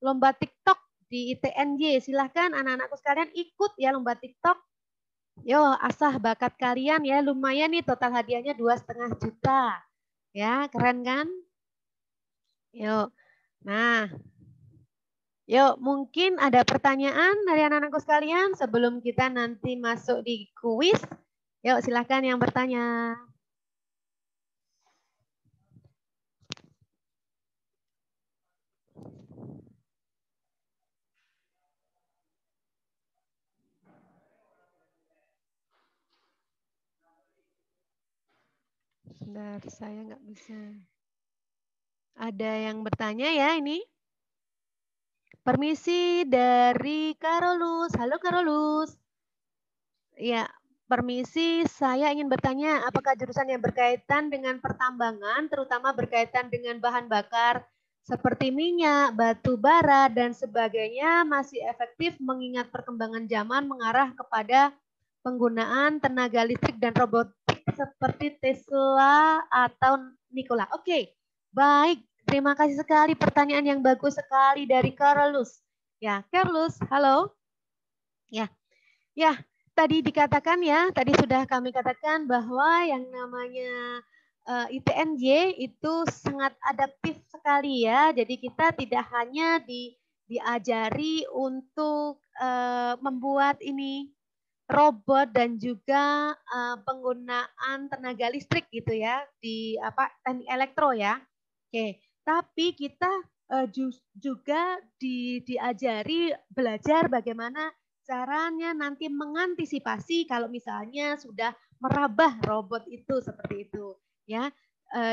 Lomba TikTok di ITNY. Silahkan anak-anakku sekalian ikut ya lomba TikTok. Yo, asah bakat kalian ya, lumayan nih total hadiahnya 2,5 juta. Ya, keren kan? Yuk. Nah, yuk mungkin ada pertanyaan dari anak-anakku sekalian sebelum kita nanti masuk di kuis. Yuk, silahkan yang bertanya. Sebentar, saya nggak bisa. Ada yang bertanya ya ini? Permisi dari Karolus. Halo Karolus. Ya, permisi, saya ingin bertanya, apakah jurusan yang berkaitan dengan pertambangan, terutama berkaitan dengan bahan bakar seperti minyak, batu bara, dan sebagainya masih efektif mengingat perkembangan zaman mengarah kepada penggunaan tenaga listrik dan robotik seperti Tesla atau Nikola. Oke, baik. Terima kasih sekali pertanyaan yang bagus sekali dari Carlos. Ya, Carlos, halo. Ya, tadi dikatakan ya, tadi sudah kami katakan bahwa yang namanya ITNJ itu sangat adaptif sekali ya. Jadi kita tidak hanya diajari untuk membuat ini robot dan juga penggunaan tenaga listrik gitu ya di teknik elektro ya. Oke, tapi kita juga diajari belajar bagaimana caranya nanti mengantisipasi kalau misalnya sudah merabah robot itu seperti itu ya.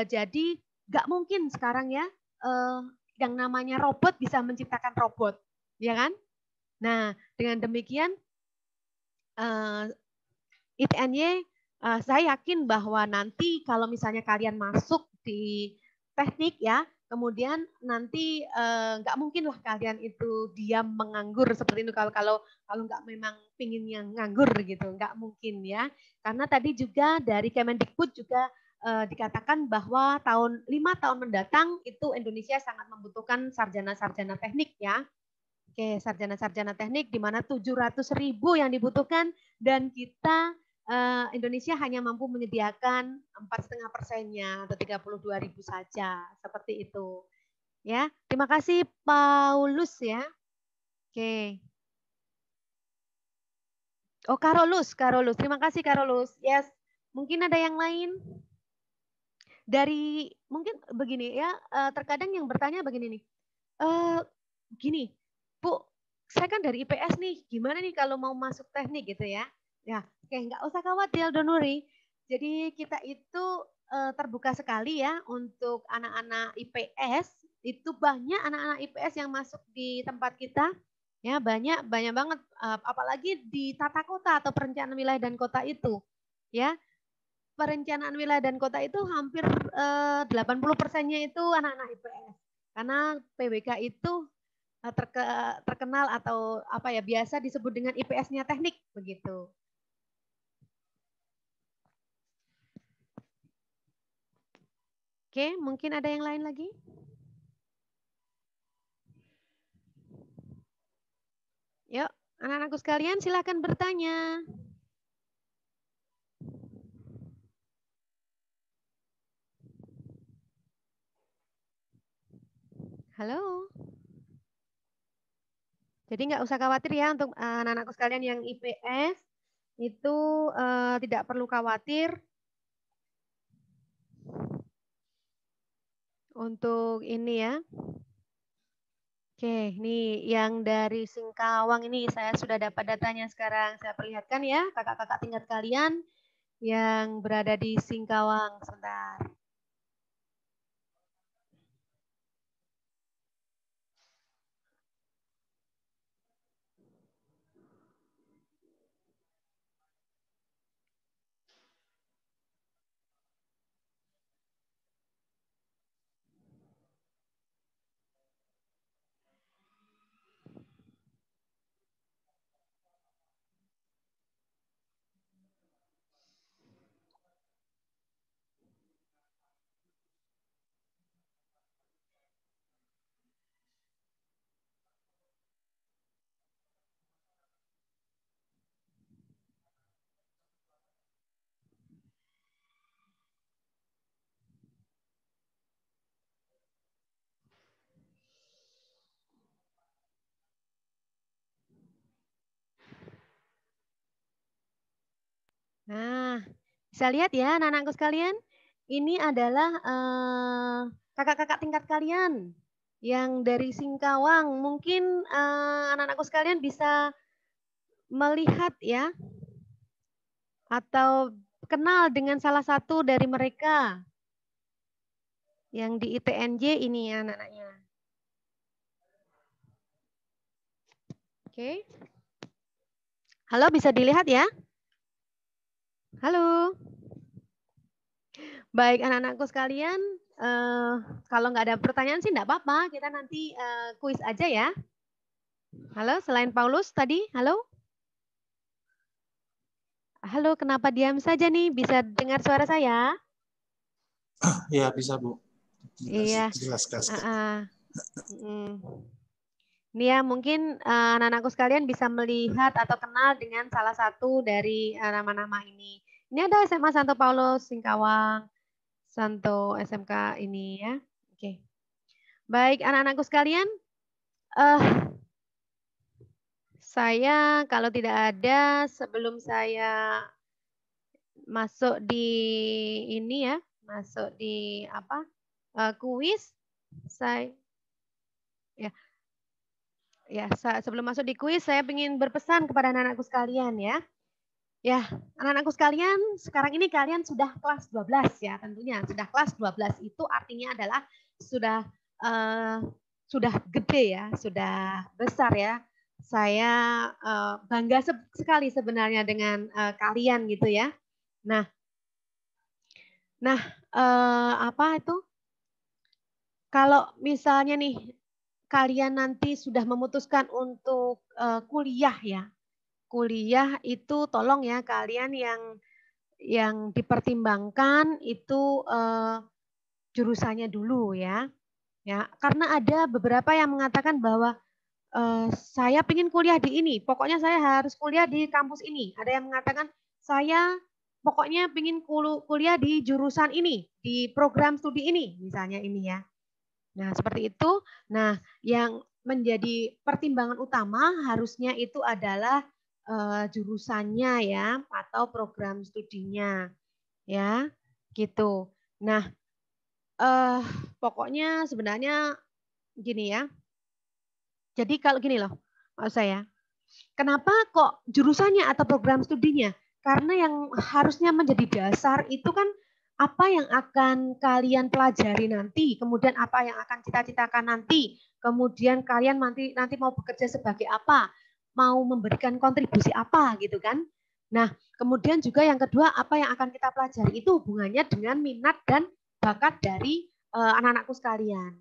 Jadi nggak mungkin sekarang ya yang namanya robot bisa menciptakan robot, ya kan? Nah, dengan demikian ITNY saya yakin bahwa nanti kalau misalnya kalian masuk di teknik ya, kemudian nanti nggak mungkin lah kalian itu diam menganggur seperti itu kalau nggak memang pinginnya nganggur gitu, nggak mungkin ya. Karena tadi juga dari Kemendikbud juga dikatakan bahwa 5 tahun mendatang itu Indonesia sangat membutuhkan sarjana-sarjana teknik ya. Oke, sarjana-sarjana teknik di mana 700.000 yang dibutuhkan dan kita Indonesia hanya mampu menyediakan 4,5%-nya atau 32.000 saja, seperti itu. Ya, terima kasih Paulus ya. Oke. Oh, Karolus. Terima kasih Karolus. Yes. Mungkin ada yang lain? Dari mungkin begini ya, terkadang yang bertanya begini nih. Gini, Bu, saya kan dari IPS nih, gimana nih kalau mau masuk teknik gitu ya? Ya, kayak nggak usah khawatir, Donuri. Jadi kita itu terbuka sekali ya untuk anak-anak IPS. Itu banyak anak-anak IPS yang masuk di tempat kita. Ya, banyak banget. Apalagi di tata kota atau perencanaan wilayah dan kota itu. Ya, perencanaan wilayah dan kota itu hampir 80%-nya itu anak-anak IPS. Karena PWK itu terkenal atau apa ya biasa disebut dengan IPS-nya teknik begitu. Oke, mungkin ada yang lain lagi? Yuk, anak-anakku sekalian silakan bertanya. Halo. Jadi nggak usah khawatir ya untuk anak-anakku sekalian yang IPS itu tidak perlu khawatir. Untuk ini ya. Oke, ini yang dari Singkawang ini saya sudah dapat datanya sekarang. Saya perlihatkan ya, kakak-kakak tingkat kalian yang berada di Singkawang. Sebentar. Nah, bisa lihat ya anak-anakku sekalian, ini adalah kakak-kakak tingkat kalian yang dari Singkawang. Mungkin anak-anakku sekalian bisa melihat ya, atau kenal dengan salah satu dari mereka yang di ITNJ ini ya anak-anaknya. Oke. Halo, bisa dilihat ya? Halo. Baik anak-anakku sekalian, kalau nggak ada pertanyaan sih nggak apa-apa, kita nanti kuis aja ya. Halo, selain Paulus tadi, halo? Halo, kenapa diam saja nih? Bisa dengar suara saya? Ya, bisa, Bu. Iya. Jelas. Ini ya, mungkin anak-anakku sekalian bisa melihat atau kenal dengan salah satu dari nama-nama ini. Ini ada SMA Santo Paulus Singkawang, Santo SMK ini ya. Oke. Baik, anak-anakku sekalian, saya kalau tidak ada sebelum saya masuk di ini ya, masuk di apa? Kuis, saya sebelum masuk di kuis saya ingin berpesan kepada anak-anakku sekalian ya. Ya, anak-anakku sekalian, sekarang ini kalian sudah kelas 12 ya, tentunya sudah kelas 12 itu artinya adalah sudah gede ya, sudah besar ya. Saya bangga sekali sebenarnya dengan kalian gitu ya. Nah, apa itu? Kalau misalnya nih kalian nanti sudah memutuskan untuk kuliah ya, kuliah itu tolong ya kalian yang dipertimbangkan itu jurusannya dulu ya. Ya, karena ada beberapa yang mengatakan bahwa saya ingin kuliah di ini, pokoknya saya harus kuliah di kampus ini. Ada yang mengatakan saya pokoknya ingin kuliah di jurusan ini, di program studi ini, misalnya ini ya. Nah, seperti itu. Nah, yang menjadi pertimbangan utama harusnya itu adalah jurusannya ya atau program studinya ya gitu. Nah, pokoknya sebenarnya gini ya. Jadi kalau gini loh, maksud saya, kenapa kok jurusannya atau program studinya? Karena yang harusnya menjadi dasar itu kan apa yang akan kalian pelajari nanti, kemudian apa yang akan cita-citakan nanti, kemudian kalian nanti mau bekerja sebagai apa, mau memberikan kontribusi apa gitu kan. Nah, kemudian juga yang kedua, apa yang akan kita pelajari itu hubungannya dengan minat dan bakat dari anak-anakku sekalian.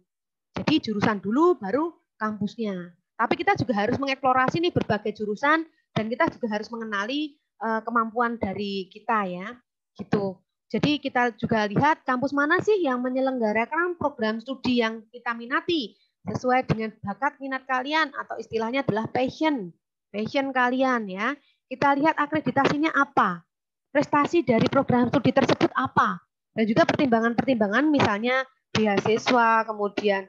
Jadi jurusan dulu baru kampusnya. Tapi kita juga harus mengeksplorasi nih berbagai jurusan dan kita juga harus mengenali kemampuan dari kita ya. Gitu. Jadi kita juga lihat kampus mana sih yang menyelenggarakan program studi yang kita minati sesuai dengan bakat minat kalian atau istilahnya adalah passion kalian ya. Kita lihat akreditasinya apa, prestasi dari program studi tersebut apa, dan juga pertimbangan-pertimbangan misalnya beasiswa, kemudian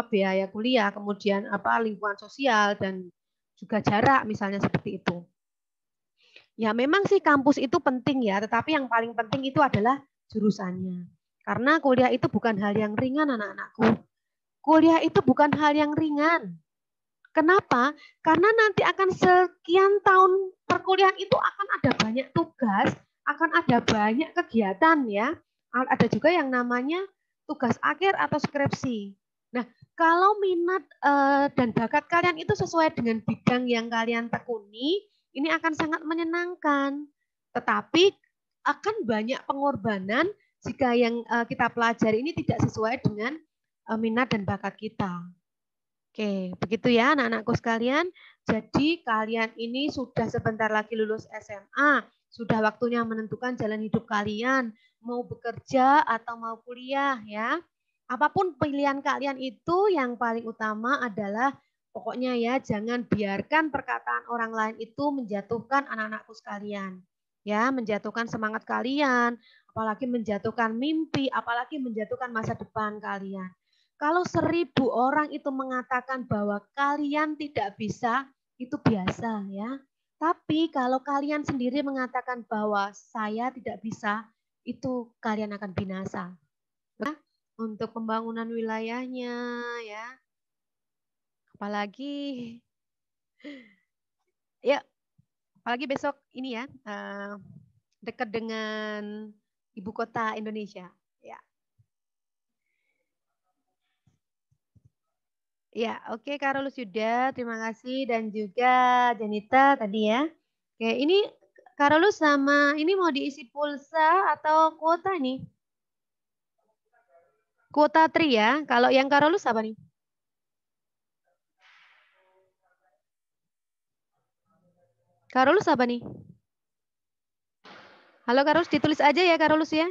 biaya kuliah, kemudian lingkungan sosial dan juga jarak misalnya seperti itu. Ya memang sih kampus itu penting ya, tetapi yang paling penting itu adalah jurusannya. Karena kuliah itu bukan hal yang ringan anak-anakku. Kuliah itu bukan hal yang ringan. Kenapa? Karena nanti akan sekian tahun perkuliahan itu akan ada banyak tugas, akan ada banyak kegiatan ya. Ada juga yang namanya tugas akhir atau skripsi. Nah, kalau minat dan bakat kalian itu sesuai dengan bidang yang kalian tekuni, ini akan sangat menyenangkan. Tetapi akan banyak pengorbanan jika yang kita pelajari ini tidak sesuai dengan minat dan bakat kita. Oke, begitu ya anak-anakku sekalian. Jadi kalian ini sudah sebentar lagi lulus SMA, sudah waktunya menentukan jalan hidup kalian, mau bekerja atau mau kuliah ya. Apapun pilihan kalian itu yang paling utama adalah pokoknya ya jangan biarkan perkataan orang lain itu menjatuhkan anak-anakku sekalian. Ya, menjatuhkan semangat kalian, apalagi menjatuhkan mimpi, apalagi menjatuhkan masa depan kalian. Kalau 1000 orang itu mengatakan bahwa kalian tidak bisa, itu biasa ya. Tapi kalau kalian sendiri mengatakan bahwa saya tidak bisa, itu kalian akan binasa. Nah, untuk pembangunan wilayahnya ya. Apalagi ya, apalagi besok ini ya, dekat dengan ibu kota Indonesia. Ya, oke Karolus sudah, terima kasih dan juga Janita tadi ya. Oke, ini Karolus sama ini mau diisi pulsa atau kuota nih? Kuota tri ya. Kalau yang Karolus apa nih? Karolus apa nih? Halo Karolus, ditulis aja ya Karolus ya.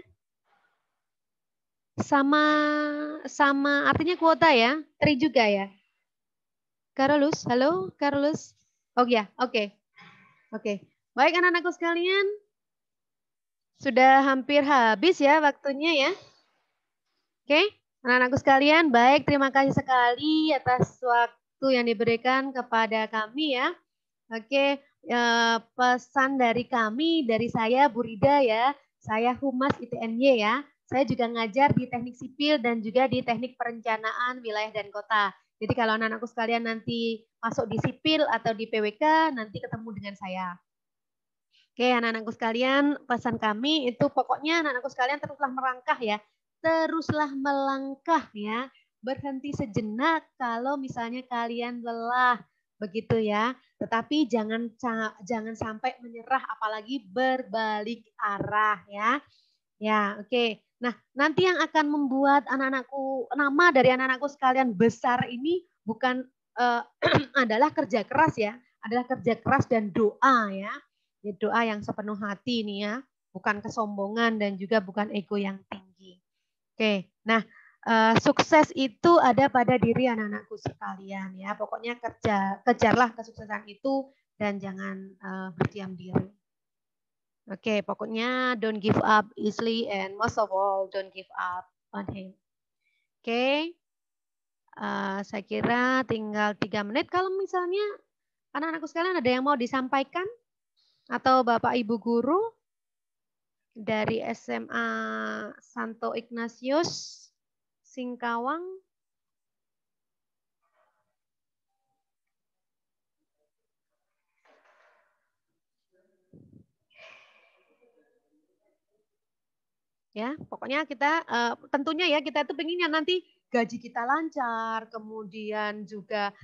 Sama artinya kuota ya, tri juga ya. Karolus, halo Karolus. Oh ya, oke. Oke. Baik anak-anakku sekalian. Sudah hampir habis ya waktunya ya. Oke, anak-anakku sekalian, baik terima kasih sekali atas waktu yang diberikan kepada kami ya. Oke, pesan dari kami, dari saya Bu Rida ya, saya Humas ITNY ya. Saya juga ngajar di teknik sipil dan juga di teknik perencanaan wilayah dan kota. Jadi kalau anak-anakku sekalian nanti masuk di sipil atau di PWK, nanti ketemu dengan saya. Oke, anak-anakku sekalian, pesan kami itu pokoknya anak-anakku sekalian teruslah melangkah ya. Teruslah melangkah ya. Berhenti sejenak kalau misalnya kalian lelah. Begitu ya. Tetapi jangan sampai menyerah apalagi berbalik arah ya. Ya, oke. Nah, nanti yang akan membuat nama dari anak-anakku sekalian besar ini bukan adalah kerja keras ya, adalah kerja keras dan doa ya. Ya, doa yang sepenuh hati nih ya, bukan kesombongan dan juga bukan ego yang tinggi. Oke, nah sukses itu ada pada diri anak-anakku sekalian ya. Pokoknya kejarlah kesuksesan itu dan jangan berdiam diri. Oke, pokoknya don't give up easily and most of all don't give up on him. Oke, saya kira tinggal 3 menit. Kalau misalnya anak-anakku sekalian ada yang mau disampaikan atau Bapak Ibu Guru dari SMA Santo Ignatius Singkawang. Ya, pokoknya kita tentunya ya kita itu pengennya nanti gaji kita lancar, kemudian juga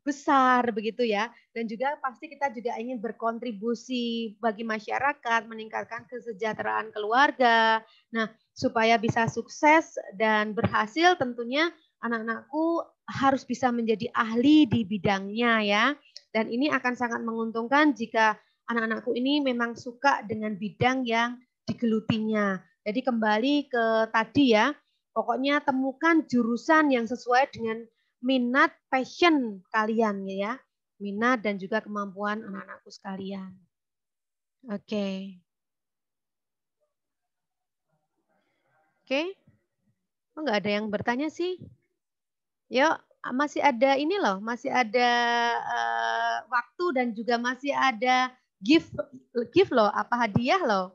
besar begitu ya, dan juga pasti kita juga ingin berkontribusi bagi masyarakat, meningkatkan kesejahteraan keluarga. Nah, supaya bisa sukses dan berhasil tentunya anak-anakku harus bisa menjadi ahli di bidangnya ya. Dan ini akan sangat menguntungkan jika anak-anakku ini memang suka dengan bidang yang digelutinya. Jadi kembali ke tadi ya, pokoknya temukan jurusan yang sesuai dengan minat, passion kalian ya. Minat dan juga kemampuan anak-anakku sekalian. Oke. Oke. Oh, nggak ada yang bertanya sih. Yuk, masih ada ini loh, masih ada waktu dan juga masih ada gift loh, apa hadiah loh.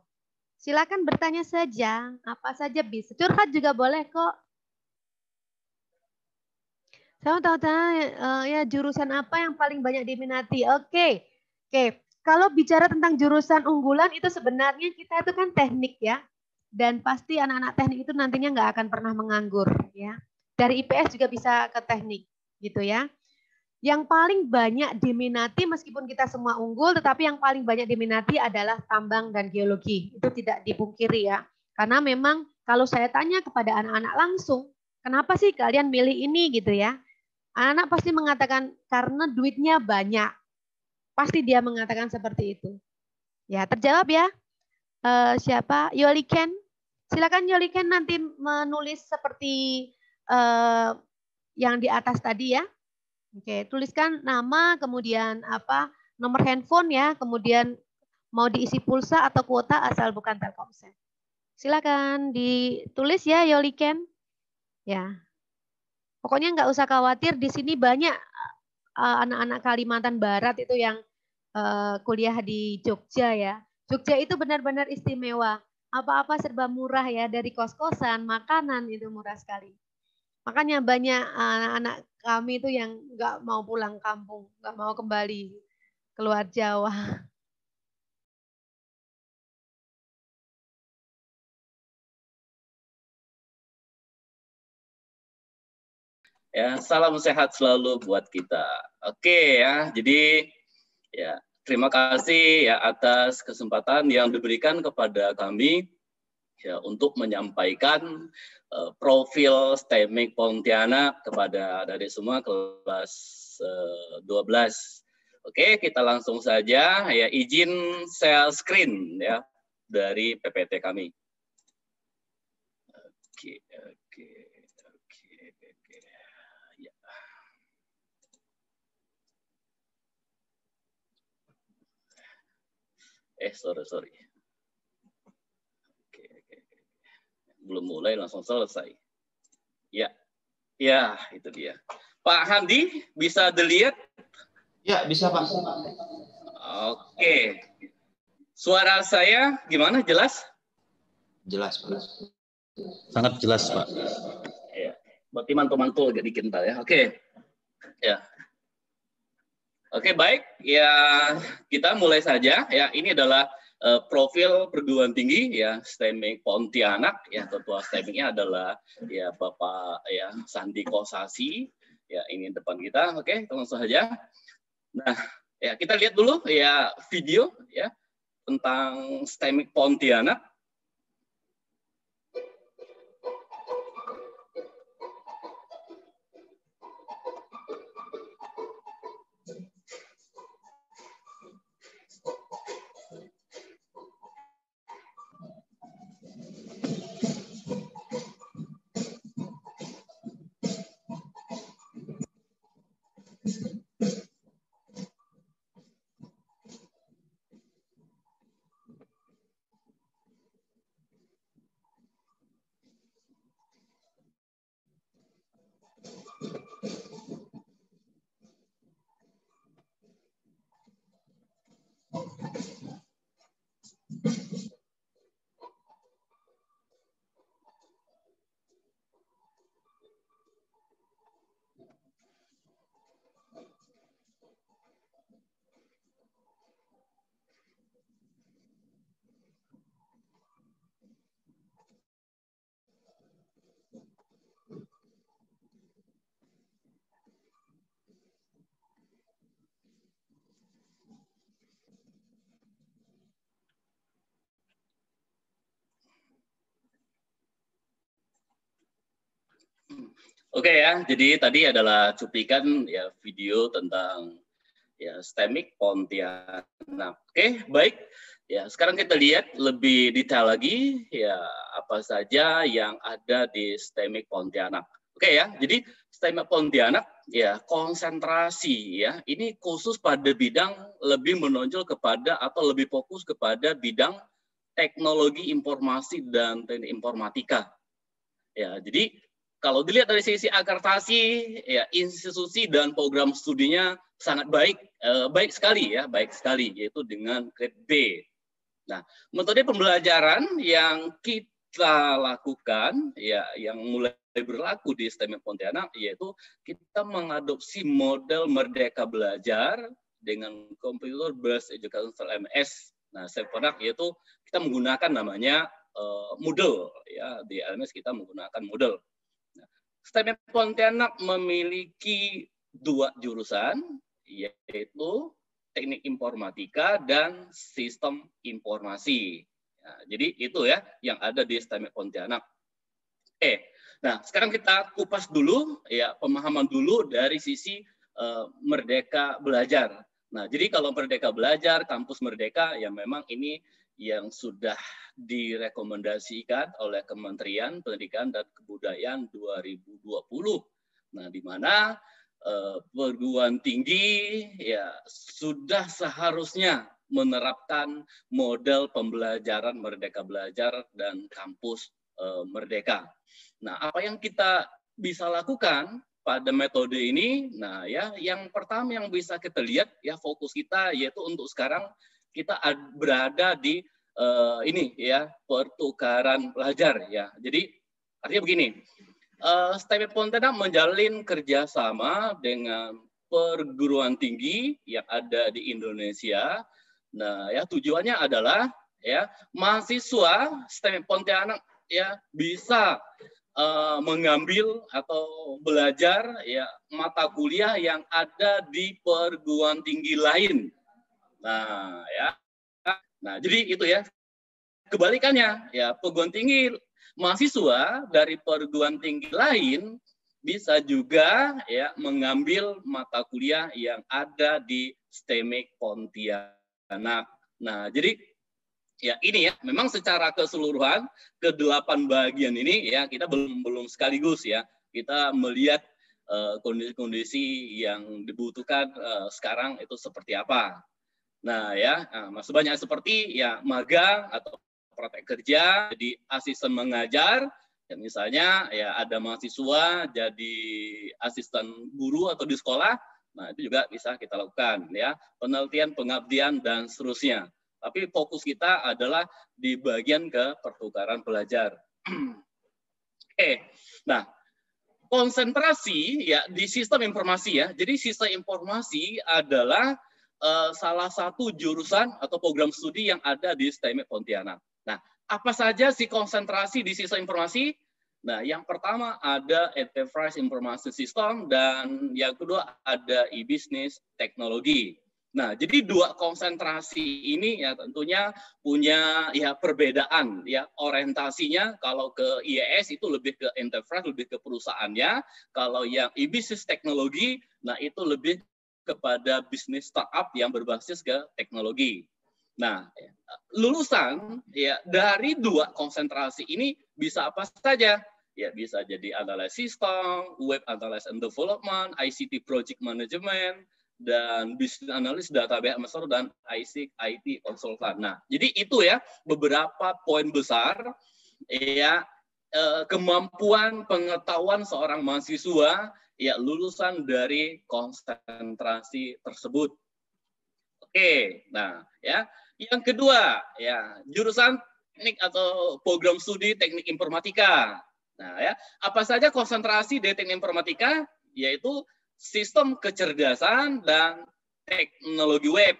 Silakan bertanya saja, apa saja bisa. Curhat juga boleh kok. Saya mau tahu ya jurusan apa yang paling banyak diminati. Oke. Kalau bicara tentang jurusan unggulan itu sebenarnya kita itu kan teknik ya. Dan pasti anak-anak teknik itu nantinya nggak akan pernah menganggur ya. Dari IPS juga bisa ke teknik gitu ya. Yang paling banyak diminati meskipun kita semua unggul, tetapi yang paling banyak diminati adalah tambang dan geologi. Itu tidak dipungkiri ya. Karena memang kalau saya tanya kepada anak-anak langsung, kenapa sih kalian milih ini gitu ya? Anak pasti mengatakan karena duitnya banyak. Pasti dia mengatakan seperti itu. Ya, terjawab ya. Siapa? Yoliken. Silakan Yoliken nanti menulis seperti yang di atas tadi ya. Oke, tuliskan nama, kemudian apa? Nomor handphone ya, kemudian mau diisi pulsa atau kuota asal bukan Telkomsel. Silakan ditulis ya Yoliken. Ya. Pokoknya nggak usah khawatir, di sini banyak anak-anak Kalimantan Barat itu yang kuliah di Jogja ya. Jogja itu benar-benar istimewa. Apa-apa serba murah ya, dari kos-kosan, makanan itu murah sekali. Makanya banyak anak-anak kami itu yang nggak mau pulang kampung, nggak mau kembali keluar Jawa. Ya, salam sehat selalu buat kita. Oke ya, jadi ya terima kasih ya atas kesempatan yang diberikan kepada kami ya untuk menyampaikan profil STEMIC Pontianak kepada dari semua kelas 12. Oke, kita langsung saja ya izin share screen ya dari PPT kami. Oke. Sorry. Oke. Belum mulai langsung selesai. Ya, itu dia. Pak Handi, bisa dilihat? Ya, bisa Pak. Oke. Suara saya gimana? Jelas? Jelas Pak. Sangat jelas Pak. Ya, berarti mantul-mantul agak dikit ntar ya. Oke. Ya. Oke, baik. Ya, kita mulai saja. Ya, ini adalah profil perguruan tinggi ya STEMIC Pontianak. Ya, ketua STEMIC-nya adalah ya Bapak ya Sandi Kosasi. Ya, ini depan kita. Oke, langsung saja. Nah, ya kita lihat dulu ya video ya tentang STEMIC Pontianak. Oke ya, jadi tadi adalah cuplikan ya video tentang ya STEMIC Pontianak. Oke, baik. Ya, sekarang kita lihat lebih detail lagi ya apa saja yang ada di STEMIC Pontianak. Oke ya, jadi STEMIC Pontianak ya konsentrasi ya ini khusus pada bidang lebih menonjol kepada atau lebih fokus kepada bidang teknologi informasi dan teknik informatika. Ya, jadi kalau dilihat dari sisi akreditasi, ya institusi dan program studinya sangat baik sekali, yaitu dengan grade B. Nah, metode pembelajaran yang kita lakukan, ya, yang mulai berlaku di STEMIC Pontianak, yaitu kita mengadopsi model Merdeka Belajar dengan Computer Based Education LMS. Nah, produk yaitu kita menggunakan namanya Moodle, ya, di LMS kita menggunakan Moodle. Nah, STEMIC Pontianak memiliki 2 jurusan, yaitu Teknik Informatika dan Sistem Informasi. Ya, jadi itu ya yang ada di STEMIC Pontianak. Nah sekarang kita kupas dulu ya, pemahaman dulu dari sisi Merdeka Belajar. Nah jadi kalau Merdeka Belajar, kampus Merdeka, ya memang ini yang sudah direkomendasikan oleh Kementerian Pendidikan dan Kebudayaan 2020. Nah di mana perguruan tinggi ya sudah seharusnya menerapkan model pembelajaran Merdeka Belajar dan kampus Merdeka. Nah, apa yang kita bisa lakukan pada metode ini? Nah, ya, yang pertama yang bisa kita lihat ya, fokus kita yaitu untuk sekarang kita berada di ini ya, pertukaran pelajar ya. Jadi artinya begini. STEMIC Pontianak menjalin kerjasama dengan perguruan tinggi yang ada di Indonesia. Nah, ya tujuannya adalah ya mahasiswa STEMIC Pontianak ya bisa mengambil atau belajar ya mata kuliah yang ada di perguruan tinggi lain. Nah, ya. Nah, jadi itu ya. Kebalikannya ya, perguruan tinggi mahasiswa dari perguruan tinggi lain bisa juga ya mengambil mata kuliah yang ada di STEMIC Pontianak. Nah, jadi ya ini ya memang secara keseluruhan ke-8 bagian ini ya kita belum sekaligus ya. Kita melihat kondisi-kondisi yang dibutuhkan sekarang itu seperti apa. Nah, ya masih banyak seperti ya magang atau praktek kerja, jadi asisten mengajar, ya misalnya ya ada mahasiswa jadi asisten guru atau di sekolah, nah itu juga bisa kita lakukan ya, penelitian, pengabdian dan seterusnya. Tapi fokus kita adalah di bagian ke pertukaran pelajar. Nah konsentrasi ya di sistem informasi ya, jadi sistem informasi adalah salah satu jurusan atau program studi yang ada di STEMIC Pontianak. Nah, apa saja sih konsentrasi di sistem informasi? Nah, yang pertama ada Enterprise Information System dan yang kedua ada e-business teknologi. Nah, jadi 2 konsentrasi ini ya tentunya punya ya perbedaan ya orientasinya. Kalau ke IES itu lebih ke enterprise, lebih ke perusahaannya. Kalau yang e-business teknologi, nah itu lebih kepada bisnis startup yang berbasis ke teknologi. Nah, lulusan ya dari 2 konsentrasi ini bisa apa saja? Ya bisa jadi analysis system, web analysis and development, ICT project management, dan business analyst, database master, dan IT konsultan. Nah, jadi itu ya beberapa poin besar ya kemampuan pengetahuan seorang mahasiswa ya lulusan dari konsentrasi tersebut. Oke, nah ya yang kedua ya jurusan teknik atau program studi teknik informatika. Nah ya apa saja konsentrasi di teknik informatika? Yaitu sistem kecerdasan dan teknologi web.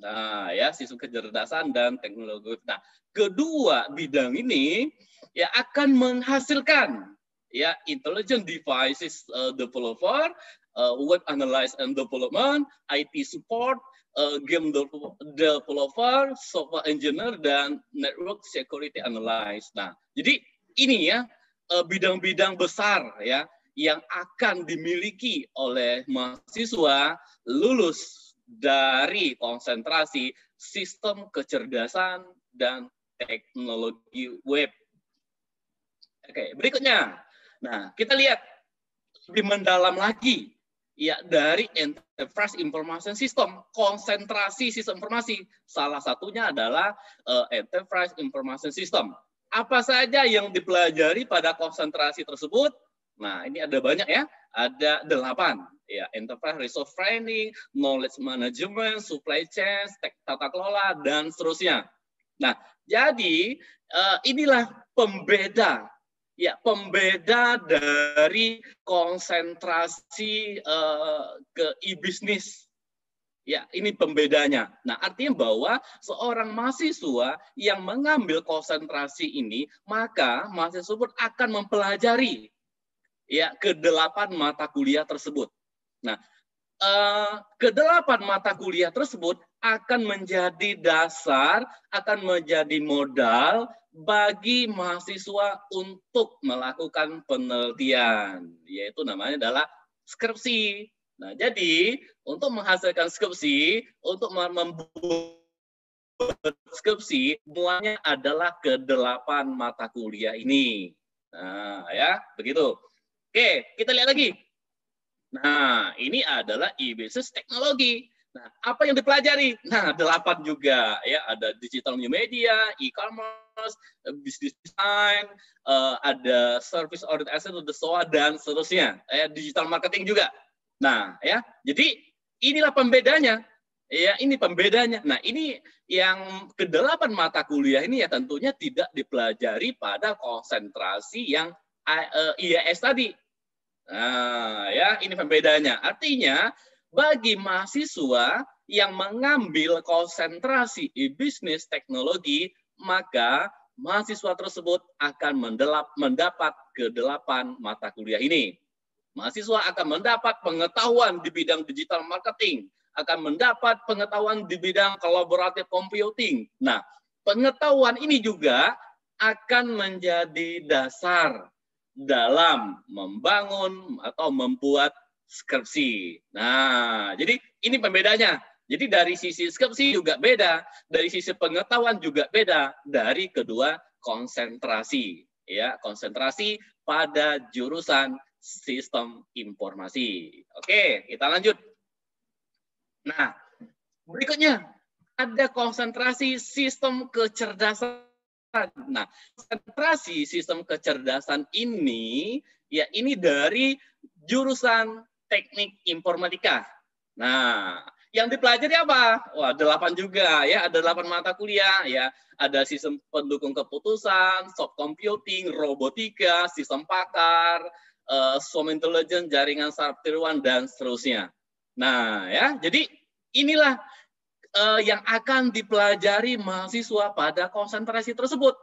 Nah ya sistem kecerdasan dan teknologi web. Nah kedua bidang ini ya akan menghasilkan ya intelligent devices developer, web analysis and development, IT support, game developer, software engineer, dan network security analyst. Nah, jadi ini ya bidang-bidang besar ya yang akan dimiliki oleh mahasiswa lulus dari konsentrasi sistem kecerdasan dan teknologi web. Oke, berikutnya. Nah, kita lihat lebih mendalam lagi ya dari Enterprise Information System, konsentrasi sistem informasi. Salah satunya adalah Enterprise Information System. Apa saja yang dipelajari pada konsentrasi tersebut? Nah, ini ada banyak ya. Ada 8 ya, Enterprise Resource Planning, Knowledge Management, Supply Chain, tata kelola, dan seterusnya. Nah, jadi inilah pembeda, ya, pembeda dari konsentrasi ke e-bisnis. Ya, ini pembedanya. Nah, artinya bahwa seorang mahasiswa yang mengambil konsentrasi ini, maka mahasiswa tersebut akan mempelajari ya ke-8 mata kuliah tersebut. Nah, ke-8 mata kuliah tersebut akan menjadi dasar, akan menjadi modal bagi mahasiswa untuk melakukan penelitian, yaitu namanya adalah skripsi. Nah, jadi untuk menghasilkan skripsi, untuk membuat skripsi, semuanya adalah ke-8 mata kuliah ini. Nah, ya, begitu. Oke, kita lihat lagi. Nah, ini adalah e-business teknologi. Nah, apa yang dipelajari? Nah, 8 juga ya, ada digital new media, e-commerce, business design, ada service oriented asset, SOA dan seterusnya. Digital marketing juga. Nah, ya. Jadi inilah pembedanya. Ya, ini pembedanya. Nah, ini yang ke-8 mata kuliah ini ya tentunya tidak dipelajari pada konsentrasi yang IAS tadi. Nah, ya, ini pembedanya. Artinya, bagi mahasiswa yang mengambil konsentrasi e-bisnis teknologi, maka mahasiswa tersebut akan mendapat ke-8 mata kuliah ini. Mahasiswa akan mendapat pengetahuan di bidang digital marketing, akan mendapat pengetahuan di bidang collaborative computing. Nah, pengetahuan ini juga akan menjadi dasar dalam membangun atau membuat skripsi. Nah, jadi ini pembedanya. Jadi dari sisi skripsi juga beda, dari sisi pengetahuan juga beda dari kedua konsentrasi. Ya, konsentrasi pada jurusan sistem informasi. Oke, kita lanjut. Nah, berikutnya ada konsentrasi sistem kecerdasan. Nah, konsentrasi sistem kecerdasan ini, ya ini dari jurusan teknik informatika. Nah, yang dipelajari apa? Wah, 8 juga ya, ada 8 mata kuliah ya. Ada sistem pendukung keputusan, soft computing, robotika, sistem pakar, soft intelligence, jaringan saraf tiruan dan seterusnya. Nah, ya, jadi inilah yang akan dipelajari mahasiswa pada konsentrasi tersebut.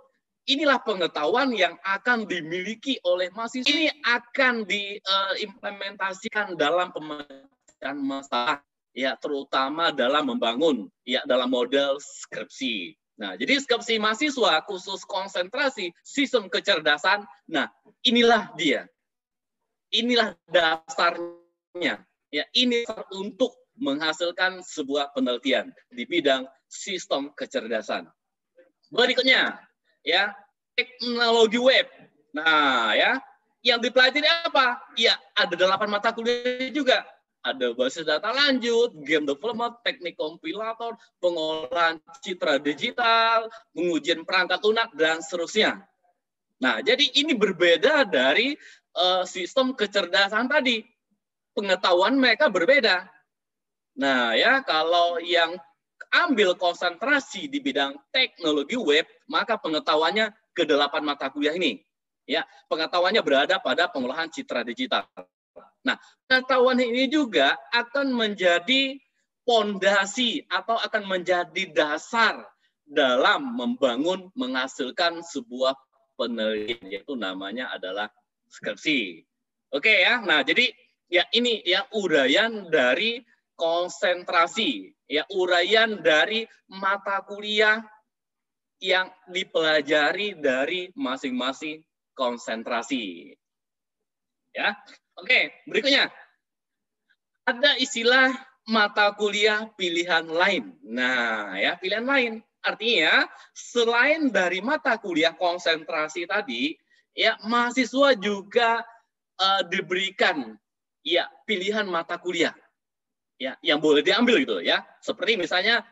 Inilah pengetahuan yang akan dimiliki oleh mahasiswa. Ini akan diimplementasikan dalam pemecahan masalah, ya, terutama dalam membangun, ya, dalam model skripsi. Nah, jadi skripsi mahasiswa khusus konsentrasi sistem kecerdasan. Nah, inilah dia. Inilah dasarnya. Ya, ini untuk menghasilkan sebuah penelitian di bidang sistem kecerdasan. Berikutnya, ya, teknologi web. Nah, ya, yang dipelajari apa? Ya, ada 8 mata kuliah juga. Ada basis data lanjut, game development, teknik kompilator, pengolahan citra digital, pengujian perangkat lunak, dan seterusnya. Nah, jadi ini berbeda dari sistem kecerdasan tadi. Pengetahuan mereka berbeda. Nah, ya, kalau yang ambil konsentrasi di bidang teknologi web, maka pengetahuannya ke-8 mata kuliah ini. Ya, pengetahuannya berada pada pengolahan citra digital. Nah, pengetahuan ini juga akan menjadi pondasi atau akan menjadi dasar dalam membangun, menghasilkan sebuah penelitian, yaitu namanya adalah skripsi. Oke ya, nah jadi ya ini ya uraian dari konsentrasi, ya uraian dari mata kuliah yang dipelajari dari masing-masing konsentrasi. Ya, oke, berikutnya ada istilah mata kuliah pilihan lain. Nah, ya pilihan lain artinya selain dari mata kuliah konsentrasi tadi, ya mahasiswa juga diberikan ya pilihan mata kuliah. Ya, yang boleh diambil gitu ya. Seperti misalnya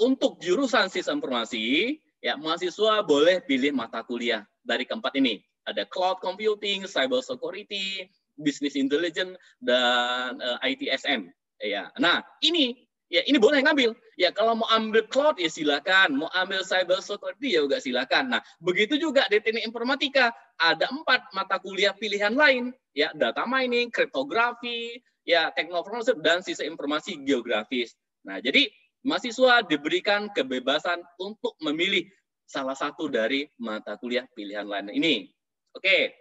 untuk jurusan sistem informasi, ya mahasiswa boleh pilih mata kuliah dari keempat ini. Ada cloud computing, cyber security, business intelligence, dan ITSM. Ya, nah ini ya ini boleh ngambil. Ya kalau mau ambil cloud ya silakan, mau ambil cyber security ya juga silakan. Nah, begitu juga di teknik informatika ada 4 mata kuliah pilihan lain, ya data mining, kriptografi, ya teknoforensik dan sistem informasi geografis. Nah, jadi mahasiswa diberikan kebebasan untuk memilih salah satu dari mata kuliah pilihan lain ini. Oke.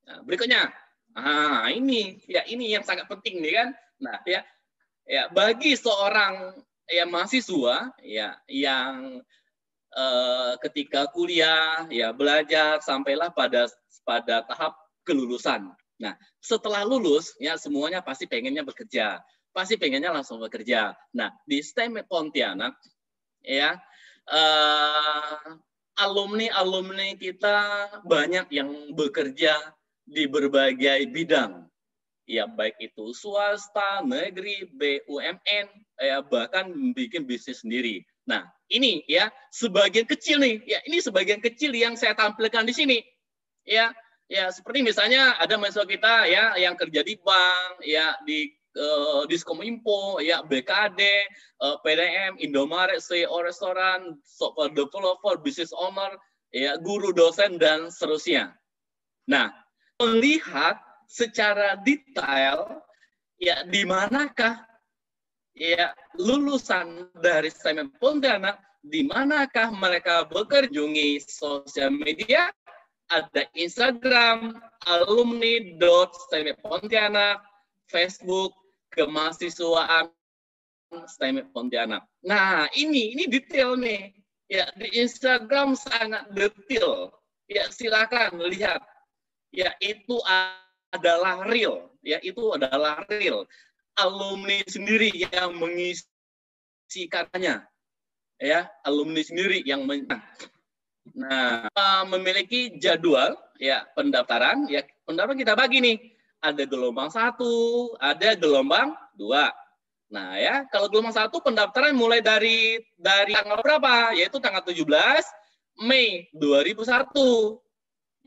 Nah, berikutnya. Nah, ini yang sangat penting nih kan. Nah, ya bagi seorang ya mahasiswa ya yang ketika kuliah ya belajar sampailah pada tahap kelulusan. Nah, setelah lulus ya semuanya pasti pengennya bekerja. Pasti pengennya langsung bekerja. Nah, di STEM Pontianak ya alumni kita banyak yang bekerja di berbagai bidang. Ya, baik itu swasta, negeri, BUMN, ya bahkan bikin bisnis sendiri. Nah, ini ya sebagian kecil nih. Ya, ini sebagian kecil yang saya tampilkan di sini. Ya, seperti misalnya ada mahasiswa kita ya yang kerja di bank, ya di Diskominfo, ya BKD, PDM, Indomaret, CEO restoran, software developer, business owner, ya guru, dosen dan seterusnya. Nah, melihat secara detail ya di manakah ya lulusan dari STEM Pontianak, di manakah mereka bekerja di sosial media, ada Instagram alumni.stem.pontianak, Facebook kemahasiswaan STEM Pontianak. Nah, ini detail nih. Ya, di Instagram sangat detail. Ya, silakan lihat. Ya, itu adalah real. Ya, itu adalah real. Alumni sendiri yang mengisi katanya. Ya, alumni sendiri yang memiliki jadwal ya pendaftaran. Ya, pendaftaran kita bagi nih. Ada gelombang 1, ada gelombang 2. Nah, ya, kalau gelombang 1 pendaftaran mulai dari tanggal berapa? Yaitu tanggal 17 Mei 2001.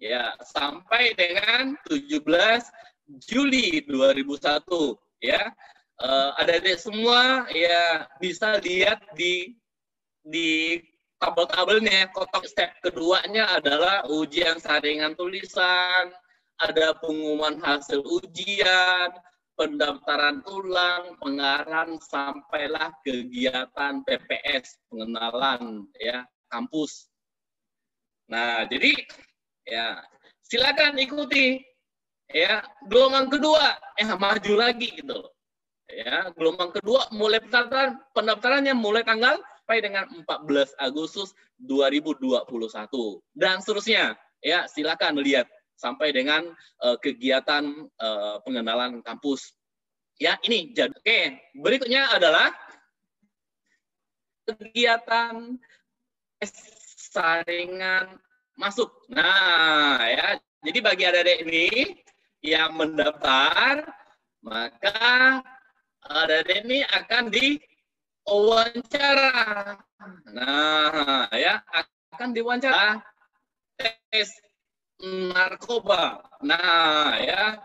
Ya, sampai dengan 17 Juli 2001, ya. Adik-adik semua ya bisa lihat di tabel-tabelnya. Kotak step keduanya adalah ujian saringan tulisan, ada pengumuman hasil ujian, pendaftaran ulang, pengarahan, sampailah kegiatan PPS, pengenalan ya kampus. Nah, jadi ya silakan ikuti. Ya, gelombang kedua maju lagi gitu. Ya, gelombang kedua mulai pendaftarannya mulai tanggal sampai dengan 14 Agustus 2021 dan seterusnya. Ya, silakan lihat sampai dengan kegiatan pengenalan kampus. Ya, ini jadi. Oke, berikutnya adalah kegiatan saringan masuk. Nah, ya, jadi bagi adik-adik ini yang mendaftar, maka adik-adik ini akan diwawancara. Nah, ya, akan diwawancara tes narkoba. Nah, ya.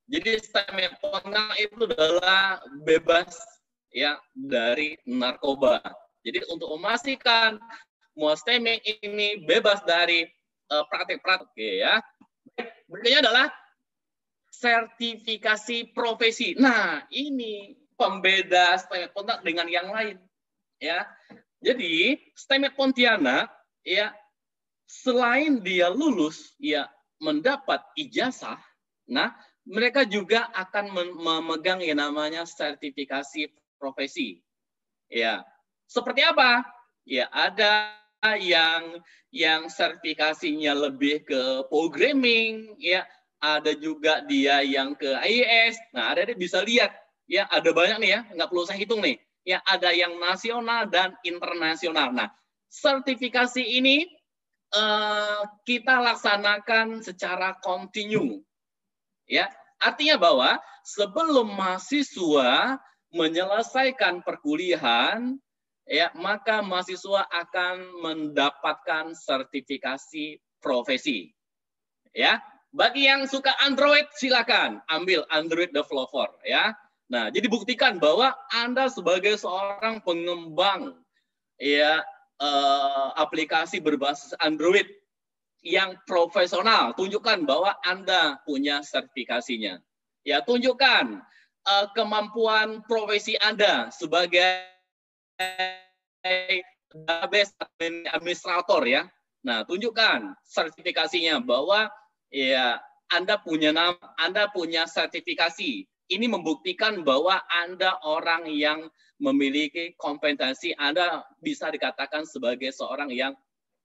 Jadi STEM Pontianak itu adalah bebas ya dari narkoba. Jadi untuk memastikan STEM ini bebas dari praktik-praktik ya. Berikutnya adalah sertifikasi profesi. Nah, ini pembeda STEM Pontianak dengan yang lain ya. Jadi STEM Pontianak ya selain dia lulus ya mendapat ijazah, nah mereka juga akan memegang yang namanya sertifikasi profesi. Ya, seperti apa? Ya, ada yang sertifikasinya lebih ke programming, ya, ada juga dia yang ke IES. Nah, ada bisa lihat, ya, ada banyak nih ya, nggak perlu saya hitung nih. Ya, ada yang nasional dan internasional. Nah, sertifikasi ini kita laksanakan secara kontinu. Ya, artinya bahwa sebelum mahasiswa menyelesaikan perkuliahan, ya, maka mahasiswa akan mendapatkan sertifikasi profesi. Ya, bagi yang suka Android silakan ambil Android Developer ya. Nah, jadi buktikan bahwa Anda sebagai seorang pengembang ya aplikasi berbasis Android yang profesional, tunjukkan bahwa Anda punya sertifikasinya. Ya, tunjukkan kemampuan profesi Anda sebagai database administrator ya. Nah, tunjukkan sertifikasinya bahwa ya Anda punya nama, Anda punya sertifikasi. Ini membuktikan bahwa Anda orang yang memiliki kompetensi, Anda bisa dikatakan sebagai seorang yang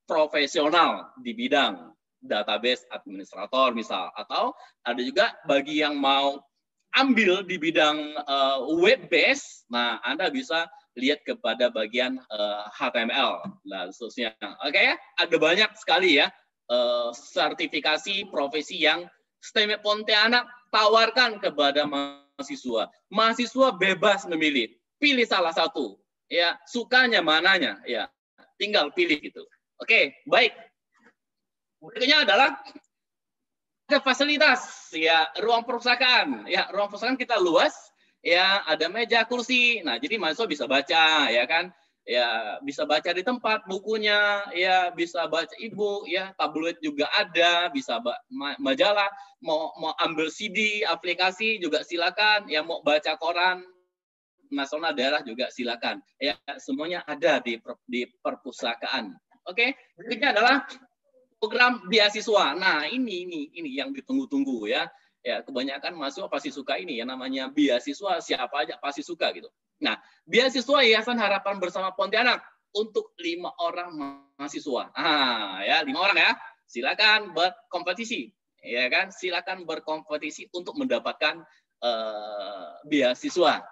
profesional di bidang database administrator misal, atau ada juga bagi yang mau ambil di bidang web base, nah Anda bisa lihat kepada bagian HTML dan seterusnya. Oke, ada banyak sekali ya sertifikasi profesi yang STEM Pontianak tawarkan kepada mahasiswa. Mahasiswa bebas memilih, pilih salah satu. Ya, sukanya mananya, ya, tinggal pilih gitu. Oke, baik. Berikutnya adalah ada fasilitas, ya, ruang perpustakaan. Ya, ruang perpustakaan kita luas, ya, ada meja, kursi. Nah, jadi mahasiswa bisa baca, ya kan? Ya, bisa baca di tempat bukunya, ya, bisa baca e-book, ya, tabloid juga ada, bisa majalah, mau ambil CD, aplikasi juga silakan, ya, mau baca koran nasional daerah juga silakan. Ya, semuanya ada di perpustakaan. Oke, berikutnya adalah program beasiswa. Nah, ini yang ditunggu-tunggu ya. Ya, kebanyakan mahasiswa pasti suka ini ya, namanya beasiswa, siapa aja pasti suka gitu. Nah, beasiswa Yayasan Harapan Bersama Pontianak untuk 5 orang mahasiswa. Ya, 5 orang ya. Silakan berkompetisi, ya kan? Silakan berkompetisi untuk mendapatkan beasiswa.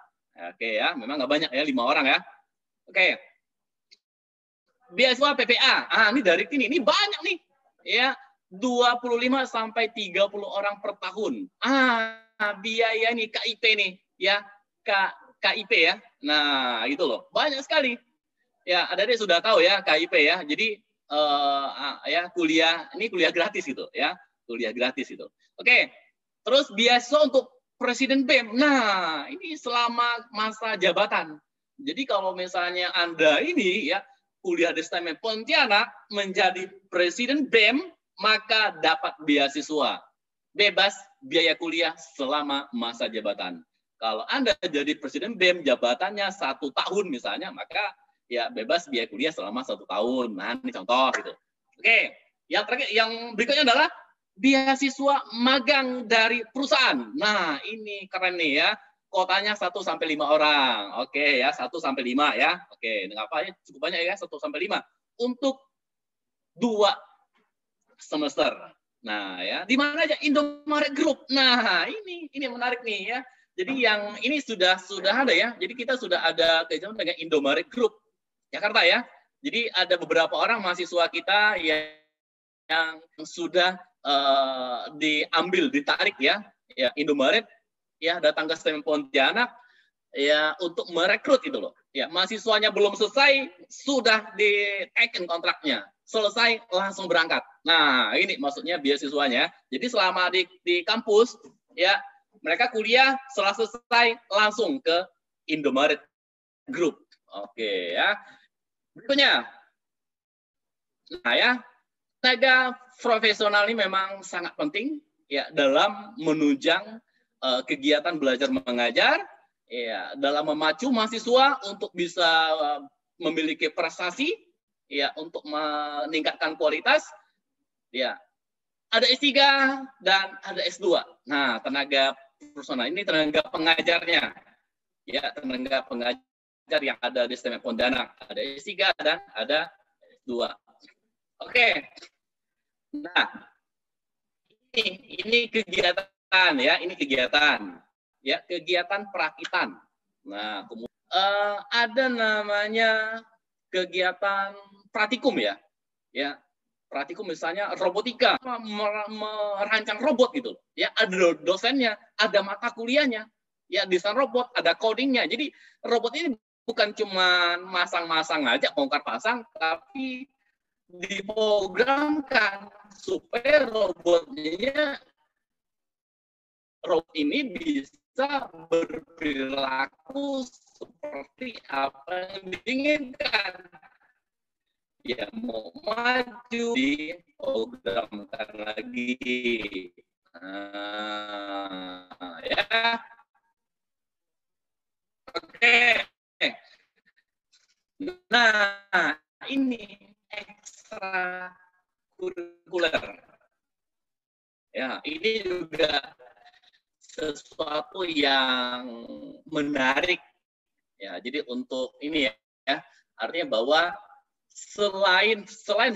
Oke ya, memang nggak banyak ya, 5 orang ya. Oke. Beasiswa PPA. Ini dari ini banyak nih. Ya, 25 sampai 30 orang per tahun. Biaya nih KIP nih, ya. KIP ya. Nah, itu loh. Banyak sekali. Ya, adik-adik sudah tahu ya KIP ya. Jadi ya kuliah, ini kuliah gratis gitu ya. Kuliah gratis itu. Oke. Terus beasiswa untuk Presiden BEM. Nah, ini selama masa jabatan. Jadi kalau misalnya Anda ini ya kuliah di STEM Pontianak menjadi Presiden BEM, maka dapat beasiswa. Bebas biaya kuliah selama masa jabatan. Kalau Anda jadi Presiden BEM, jabatannya 1 tahun misalnya, maka ya bebas biaya kuliah selama 1 tahun. Nah, ini contoh gitu. Oke, yang terakhir, yang berikutnya adalah beasiswa magang dari perusahaan. Nah, ini keren nih ya. Kotanya 1 sampai 5 orang. Oke ya, 1 sampai 5 ya. Oke, dengan apa ya? Cukup banyak ya, 1 sampai 5. Untuk 2 semester. Nah, ya, di mana aja Indomaret Group. Nah, ini menarik nih ya. Jadi yang ini sudah ada ya. Jadi kita sudah ada kerjasama dengan Indomaret Group Jakarta ya. Jadi ada beberapa orang mahasiswa kita yang sudah ditarik ya Indomaret ya datang ke STEM Pontianak ya untuk merekrut itu loh. Ya, mahasiswanya belum selesai sudah di-taken kontraknya. Selesai langsung berangkat. Nah, ini maksudnya beasiswanya. Jadi selama di kampus ya mereka kuliah, setelah selesai langsung ke Indomaret Group. Oke ya. Berikutnya. Nah ya, tenaga profesional ini memang sangat penting ya dalam menunjang kegiatan belajar mengajar, ya dalam memacu mahasiswa untuk bisa memiliki prestasi, ya untuk meningkatkan kualitas, ya ada S3 dan ada S2. Nah, tenaga profesional ini tenaga pengajarnya, ya tenaga pengajar yang ada di STEM Pontianak, ada S3 dan ada S2. Oke. Nah, ini kegiatan ya, ini kegiatan ya, kegiatan perakitan. Nah, kemudian ada namanya kegiatan praktikum ya. Ya, praktikum misalnya robotika, merancang robot gitu. Ya, ada dosennya, ada mata kuliahnya. Ya, desain robot, ada codingnya. Jadi robot ini bukan cuma masang-masang aja, bongkar pasang, tapi diprogramkan supaya robot ini bisa bisa berperilaku seperti apa yang diinginkan. Ya mau maju diprogramkan lagi. Ya. Oke. Nah, ini ekstra kurikuler. Ya, ini juga sesuatu yang menarik. Ya, jadi untuk ini ya, artinya bahwa selain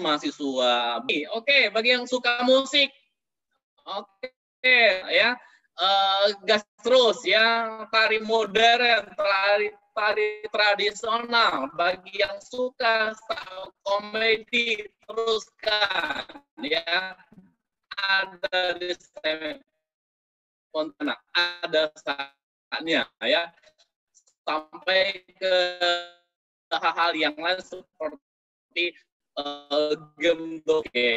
mahasiswa, oke, bagi yang suka musik, oke, ya, gas terus ya, tari modern, tari tradisional, bagi yang suka style komedi, teruskan, ya, ada di Pontianak, ada saatnya, ya, sampai ke hal-hal yang lain seperti gemdoke.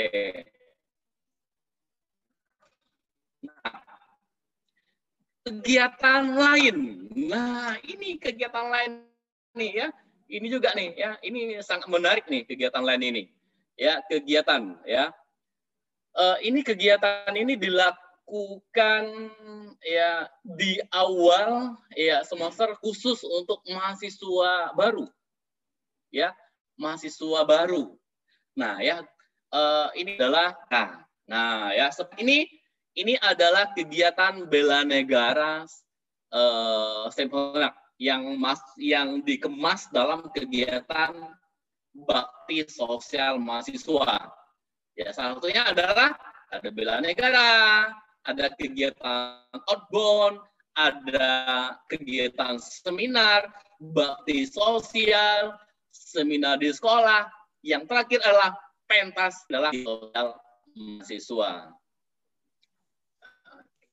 Nah, kegiatan lain. Nah, ini kegiatan lain nih ya. Ini juga nih ya. Ini sangat menarik nih kegiatan lain ini. Ya, kegiatan ya. Ini kegiatan ini dilakukan ya di awal ya semester khusus untuk mahasiswa baru. Ya, mahasiswa baru. Nah, ya ini adalah ya ini adalah kegiatan bela negara yang dikemas dalam kegiatan bakti sosial mahasiswa. Ya, salah satunya adalah ada bela negara, ada kegiatan outbound, ada kegiatan seminar bakti sosial, seminar di sekolah, yang terakhir adalah pentas dalam sosial mahasiswa.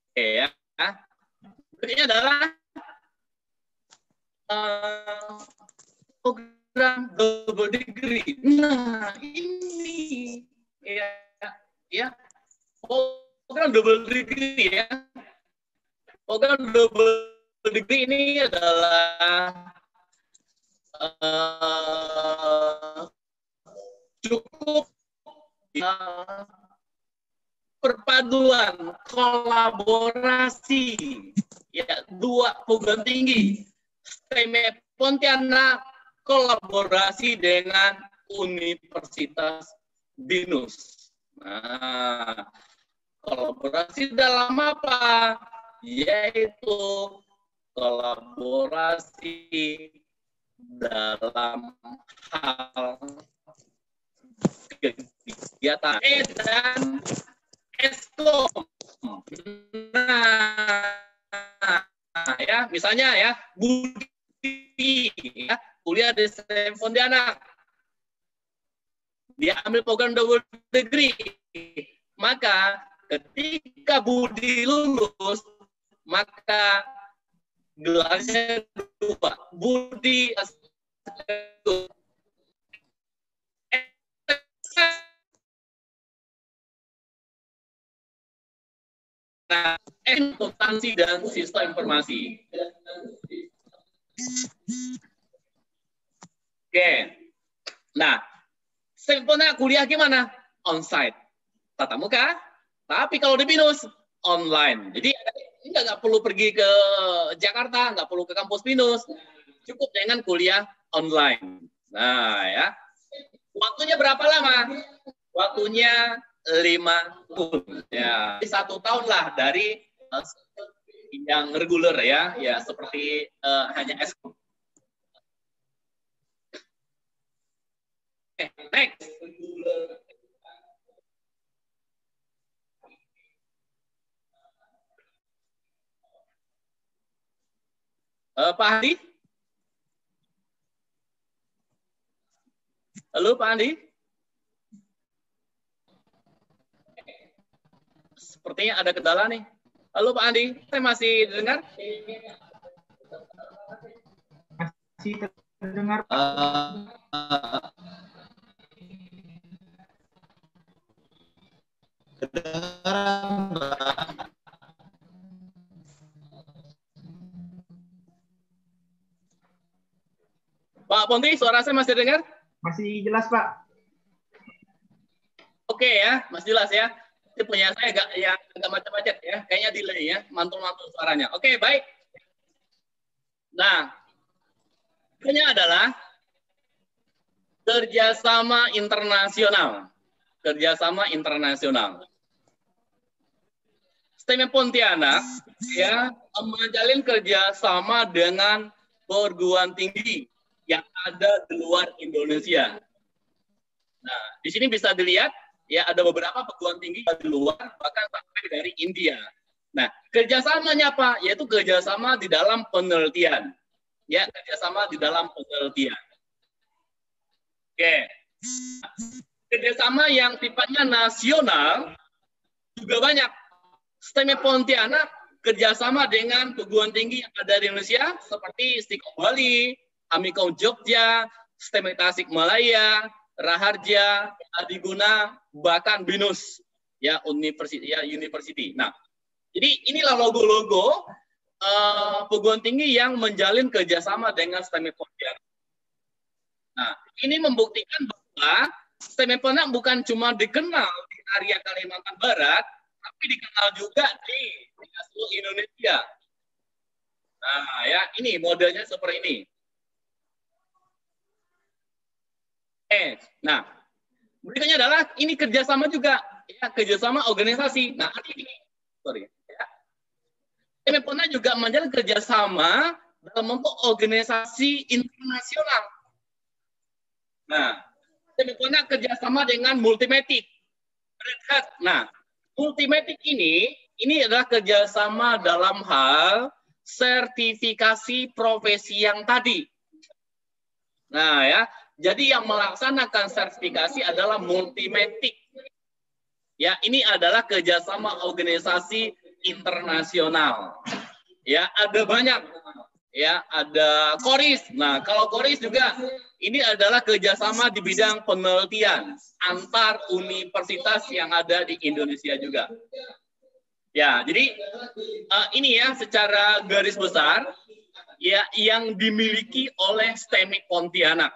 Oke ya. Berikutnya adalah program double degree. Nah, ini ya program double degree ya. Program double degree ini adalah cukup perpaduan kolaborasi ya dua program tinggi STEM Pontianak kolaborasi dengan Universitas BINUS. Nah, kolaborasi dalam apa? Yaitu kolaborasi dalam hal kegiatan dan eskom. Nah, ya misalnya ya Budi ya kuliah di STEM Pontianak, dia ambil program double degree, maka ketika Budi lulus maka gelarnya dua, Budi nah, substansi dan sistem informasi. Oke. Nah, sempurna kuliah gimana? On-site. Tatap muka. Tapi kalau di BINUS, online. Jadi nggak perlu pergi ke Jakarta, nggak perlu ke kampus BINUS. Cukup dengan kuliah online. Nah, ya. Waktunya berapa lama? Waktunya 5 tahun. Ya, 1 tahun lah dari yang reguler ya, ya seperti hanya eskom. Next. Pak Andi? Halo Pak Andi? Sepertinya ada kendala nih. Halo Pak Andi, saya masih dengar? Masih terdengar Pak. Kedengaran, Pak. Pak Ponti, suara saya masih dengar? Masih jelas, Pak. Oke ya, masih jelas ya. Ini punya saya agak macam-macam ya. Kayaknya delay ya, mantul-mantul suaranya. Oke, baik. Nah, ini adalah kerjasama internasional. Kerjasama internasional. STEM Pontianak ya menjalin kerjasama dengan perguruan tinggi yang ada di luar Indonesia. Nah, di sini bisa dilihat ya ada beberapa perguruan tinggi di luar bahkan sampai dari India. Nah, kerjasamanya apa? Yaitu kerjasama di dalam penelitian. Ya, kerjasama di dalam penelitian. Oke. Kerjasama yang sifatnya nasional juga banyak. STEM Pontianak kerjasama dengan perguruan tinggi yang ada di Indonesia seperti Stikop Bali, Amikom Jogja, STEM Tasikmalaya, Raharja, Adiguna, bahkan BINUS ya university. Nah, jadi inilah logo-logo perguruan tinggi yang menjalin kerjasama dengan STEM Pontianak. Nah, ini membuktikan bahwa STEM Pontianak bukan cuma dikenal di area Kalimantan Barat, tapi dikenal juga di seluruh Indonesia. Nah, ya ini modelnya seperti ini. Nah, berikutnya adalah ini kerjasama juga, ya kerjasama organisasi. Nah, ini, ya. STEM Pontianak juga menjalin kerjasama dalam bentuk organisasi internasional. Nah, STEM Pontianak kerjasama dengan Multimatic. Nah, Multimatic ini adalah kerjasama dalam hal sertifikasi profesi yang tadi. Nah ya, jadi yang melaksanakan sertifikasi adalah Multimatic. Ya, ini adalah kerjasama organisasi internasional. Ya, ada banyak. Ya, ada Koris. Nah, kalau Koris juga ini adalah kerjasama di bidang penelitian antar universitas yang ada di Indonesia juga. Ya, jadi ini ya secara garis besar ya yang dimiliki oleh STEM Pontianak.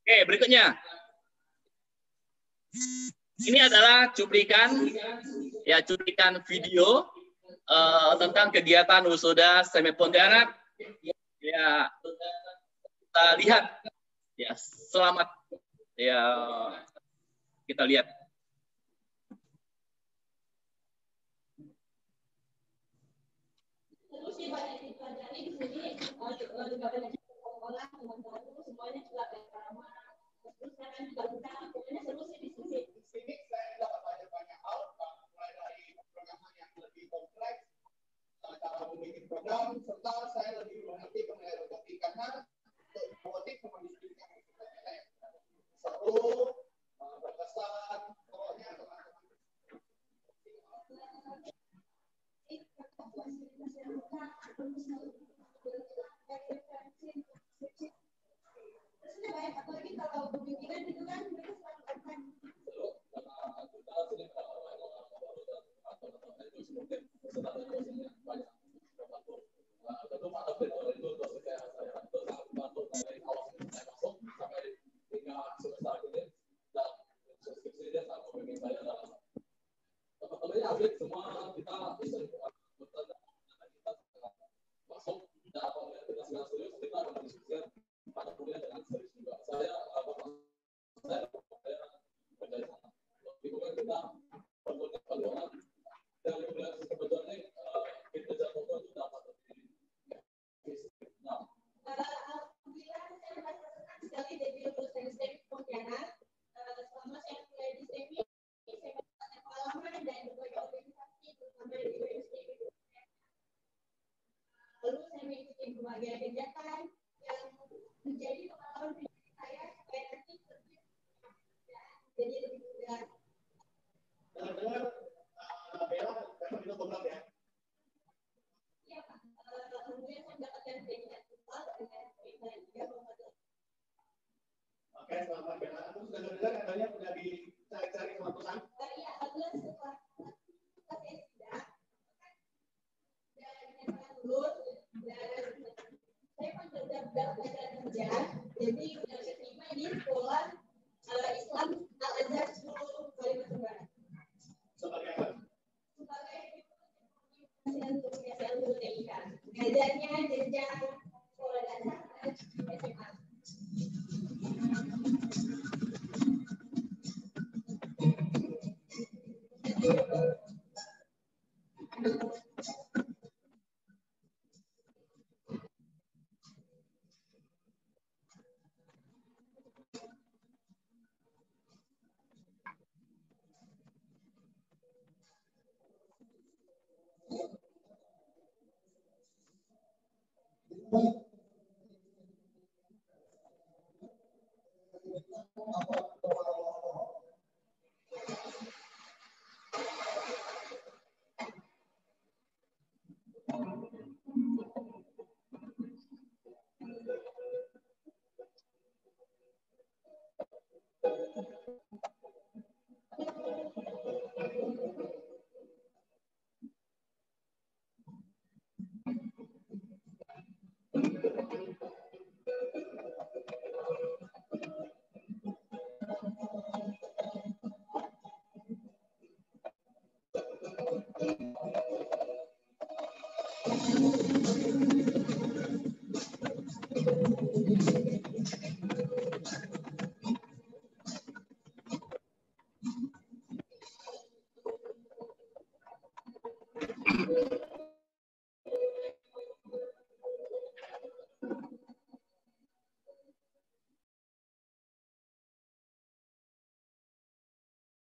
Oke, berikutnya. Ini adalah cuplikan video tentang kegiatan wisuda STEM Pontianak. Ya, kita lihat. Ya, selamat. Ya, kita lihat. Serta saya lebih mengerti mengenai robotik karena robotik memang satu berkesan pokoknya apalagi kalau pemikiran itu kan Jadi udah keterima di sekolah Islam Al-Azhar 10 Kalimantan Barat. Sebagai untuk TIK. Ngajarnya jenjang sekolah dasar SMA.